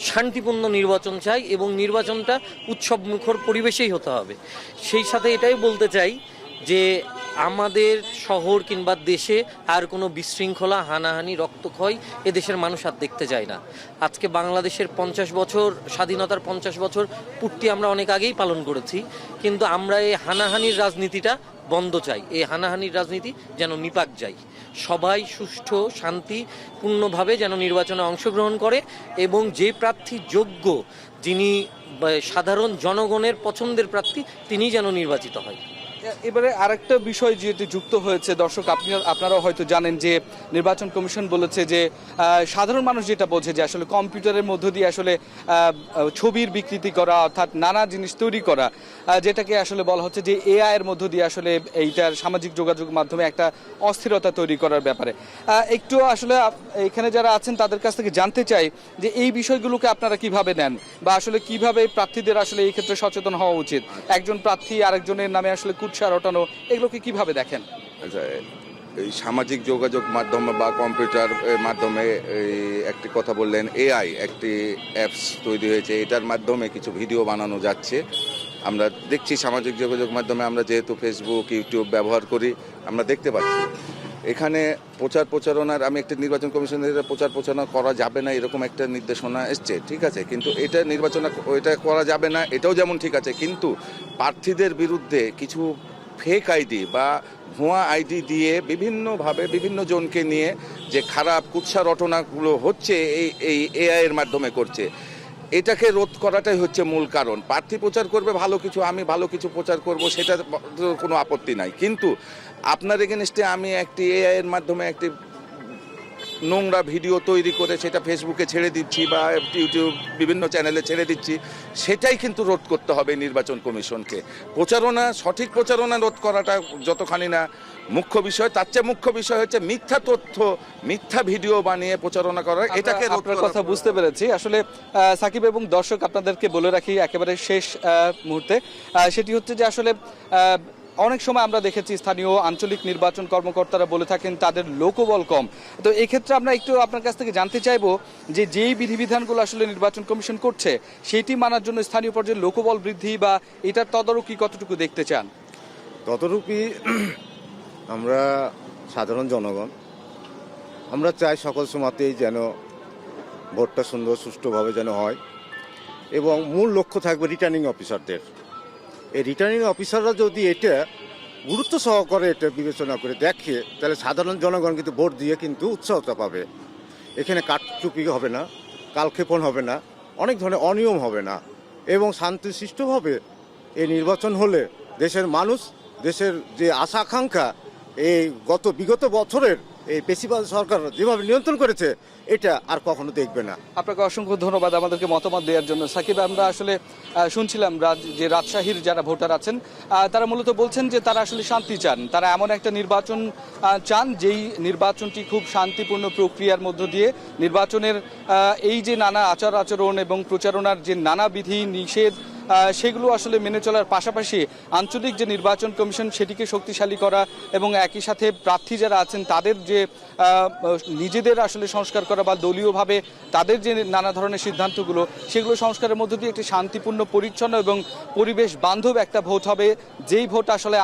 শান্তিপূর্ণ নির্বাচন চাই এবং নির্বাচনটা উৎসবমুখর পরিবেশেই হতে হবে। সেই সাথে এটাই বলতে চাই যে আমাদের শহর কিংবা দেশে আর কোনো বিশৃঙ্খলা, হানাহানি, রক্তক্ষয় এদেশের মানুষ আর দেখতে চায় না। আজকে বাংলাদেশের 50 বছর স্বাধীনতার 50 বছর পূর্তি আমরা অনেক আগেই পালন করেছি, কিন্তু আমরা এই হানাহানির রাজনীতিটা বন্ধ চাই। এই হানাহানির রাজনীতি যেন নিপাক যায়। সবাই সুষ্ঠু শান্তিপূর্ণভাবে যেন নির্বাচনে অংশগ্রহণ করে এবং যে প্রার্থী যোগ্য, যিনি সাধারণ জনগণের পছন্দের প্রার্থী, তিনিই যেন নির্বাচিত হয়। এবারে আরেকটা বিষয় যেটি যুক্ত হয়েছে, দর্শক আপনারাও হয়তো জানেন যে নির্বাচন কমিশন বলেছে যে সাধারণ মানুষ যেটা বোঝে যে আসলে কম্পিউটারের মধ্য দিয়ে আসলে ছবির বিকৃতি করা, অর্থাৎ নানা জিনিস তৈরি করা, যেটাকে আসলে বলা হচ্ছে যে এআই এর মধ্য দিয়ে আসলে এইটার সামাজিক যোগাযোগ মাধ্যমে একটা অস্থিরতা তৈরি করার ব্যাপারে একটু আসলে এখানে যারা আছেন তাদের কাছ থেকে জানতে চাই যে এই বিষয়গুলোকে আপনারা কিভাবে নেন, বা আসলে কিভাবে প্রার্থীদের আসলে এই ক্ষেত্রে সচেতন হওয়া উচিত। একজন প্রার্থী আরেকজনের নামে আসলে কুৎসা রটানো, এগুলোকে কিভাবে দেখেন? আচ্ছা, এই সামাজিক যোগাযোগ মাধ্যমে বা কম্পিউটার মাধ্যমে একটি কথা বললেন, এআই একটি অ্যাপস তৈরি হয়েছে, এটার মাধ্যমে কিছু ভিডিও বানানো যাচ্ছে। আমরা দেখছি সামাজিক যোগাযোগ মাধ্যমে, আমরা যেহেতু ফেসবুক, ইউটিউব ব্যবহার করি, আমরা দেখতে পাচ্ছি এখানে প্রচারণার, আমি একটা নির্বাচন কমিশনের প্রচারণা করা যাবে না এরকম একটা নির্দেশনা এসছে, ঠিক আছে, কিন্তু এটা এটা করা যাবে না এটাও যেমন ঠিক আছে, কিন্তু প্রার্থীদের বিরুদ্ধে কিছু ফেক আইডি বা ভুয়া আইডি দিয়ে বিভিন্নভাবে বিভিন্ন জনকে নিয়ে যে খারাপ কুৎসা রটনাগুলো হচ্ছে এই এআই এর মাধ্যমে করছে, এটাকে রোধ করাটাই হচ্ছে মূল কারণ। প্রার্থী প্রচার করবে ভালো কিছু, আমি ভালো কিছু প্রচার করব, সেটা কোনো আপত্তি নাই, কিন্তু আপনার এগেনস্টে আমি একটি এআই এর মাধ্যমে একটি নোংরা ভিডিও তৈরি করে সেটা ফেসবুকে ছেড়ে দিচ্ছি বা ইউটিউব বিভিন্ন চ্যানেলে ছেড়ে দিচ্ছি, সেটাই কিন্তু রোধ করতে হবে নির্বাচন কমিশনকে। সঠিক প্রচারণা রোধ করাটা যতখানি না মুখ্য বিষয়, তার চেয়ে মুখ্য বিষয় হচ্ছে মিথ্যা তথ্য, মিথ্যা ভিডিও বানিয়ে প্রচারণা করা, এটাকে আপনার কথা বুঝতে পেরেছি। আসলে সাকিব এবং দর্শক আপনাদেরকে বলে রাখি একেবারে শেষ মুহূর্তে, সেটি হচ্ছে যে আসলে অনেক সময় আমরা দেখেছি স্থানীয় আঞ্চলিক নির্বাচন কর্মকর্তারা বলে থাকেন তাদের লোকবল কম। তো এক্ষেত্রে আমরা একটু আপনার কাছ থেকে জানতে চাইবো যে যেই বিধিবিধানগুলো আসলে নির্বাচন কমিশন করছে সেটি মানার জন্য স্থানীয় পর্যায়ে লোকবল বৃদ্ধি বা এটার তদারকি কতটুকু দেখতে চান? ততটুকুই আমরা সাধারণ জনগণ আমরা চাই সকল সময়তেই যেন ভোটটা সুন্দর সুষ্ঠুভাবে যেন হয়, এবং মূল লক্ষ্য থাকবে রিটার্নিং অফিসারদের। এই রিটার্নিং অফিসাররা যদি এটা গুরুত্ব সহকারে এটা বিবেচনা করে দেখে, তাহলে সাধারণ জনগণ কিন্তু ভোট দিয়ে কিন্তু উৎসাহতা পাবে। এখানে কারচুপি হবে না, কালক্ষেপণ হবে না, অনেক ধরনের অনিয়ম হবে না, এবং শান্তিশিষ্টভাবে এই নির্বাচন হলে দেশের মানুষ, দেশের যে আশা আকাঙ্ক্ষা এই বিগত বছরের এই পেশিবাদ সরকার যেভাবে নিয়ন্ত্রণ করেছে এটা আর কখনো দেখবে না। আপনাকে অসংখ্য ধন্যবাদ আমাদেরকে মতামত দেওয়ার জন্য। সাকিব, আমরা আসলে শুনছিলাম যে রাজশাহীর যারা ভোটার আছেন তারা মূলত বলছেন যে তারা আসলে শান্তি চান, তারা এমন একটা নির্বাচন চান যেই নির্বাচনটি খুব শান্তিপূর্ণ প্রক্রিয়ার মধ্য দিয়ে নির্বাচনের এই যে নানা আচার আচরণ এবং প্রচারণার যে নানা বিধি নিষেধ সেগুলো আসলে মেনে চলার পাশাপাশি আঞ্চলিক যে নির্বাচন কমিশন সেটিকে শক্তিশালী করা এবং একই সাথে প্রার্থী যারা আছেন তাদের যে নিজেদের আসলে সংস্কার করা বা দলীয়ভাবে তাদের যে নানা ধরনের সিদ্ধান্তগুলো সেগুলো সংস্কারের মধ্য দিয়ে একটি শান্তিপূর্ণ পরিচ্ছন্ন এবং পরিবেশ বান্ধব একটা ভোট হবে, যেই ভোট আসলে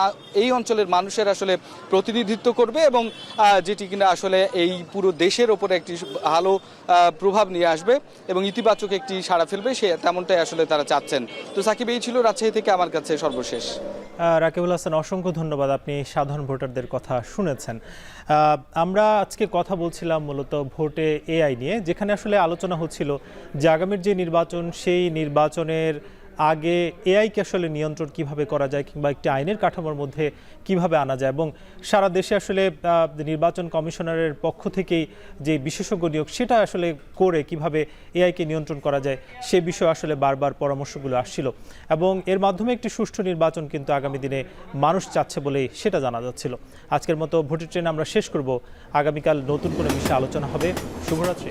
এই অঞ্চলের মানুষের আসলে প্রতিনিধিত্ব করবে এবং যেটি কিনা আসলে এই পুরো দেশের ওপরে একটি ভালো প্রভাব নিয়ে আসবে এবং ইতিবাচক একটি সাড়া ফেলবে, সে তেমনটাই আসলে তারা চাচ্ছেন। তো সাকিব, এই ছিল রাজশাহী থেকে আমার কাছে সর্বশেষ। রাকিবুল হাসান, অসংখ্য ধন্যবাদ, আপনি সাধারণ ভোটারদের কথা শুনেছেন। আমরা আজকে কথা বলছিলাম মূলত ভোটে এআই নিয়ে, যেখানে আসলে আলোচনা হচ্ছিল যে আগামীর যে নির্বাচন সেই নির্বাচনের আগে এআইকে আসলে নিয়ন্ত্রণ কিভাবে করা যায় কিংবা একটি আইনের কাঠামোর মধ্যে কিভাবে আনা যায়, এবং সারা দেশে আসলে নির্বাচন কমিশনারের পক্ষ থেকেই যে বিশেষজ্ঞ নিয়োগ সেটা আসলে করে কিভাবে এআইকে নিয়ন্ত্রণ করা যায় সে বিষয়ে আসলে বারবার পরামর্শগুলো আসছিল, এবং এর মাধ্যমে একটি সুষ্ঠু নির্বাচন কিন্তু আগামী দিনে মানুষ চাচ্ছে বলেই সেটা জানা যাচ্ছিল। আজকের মতো ভোটের ট্রেন আমরা শেষ করব, আগামীকাল নতুন কোনো বিষয়ে আলোচনা হবে। শুভরাত্রি।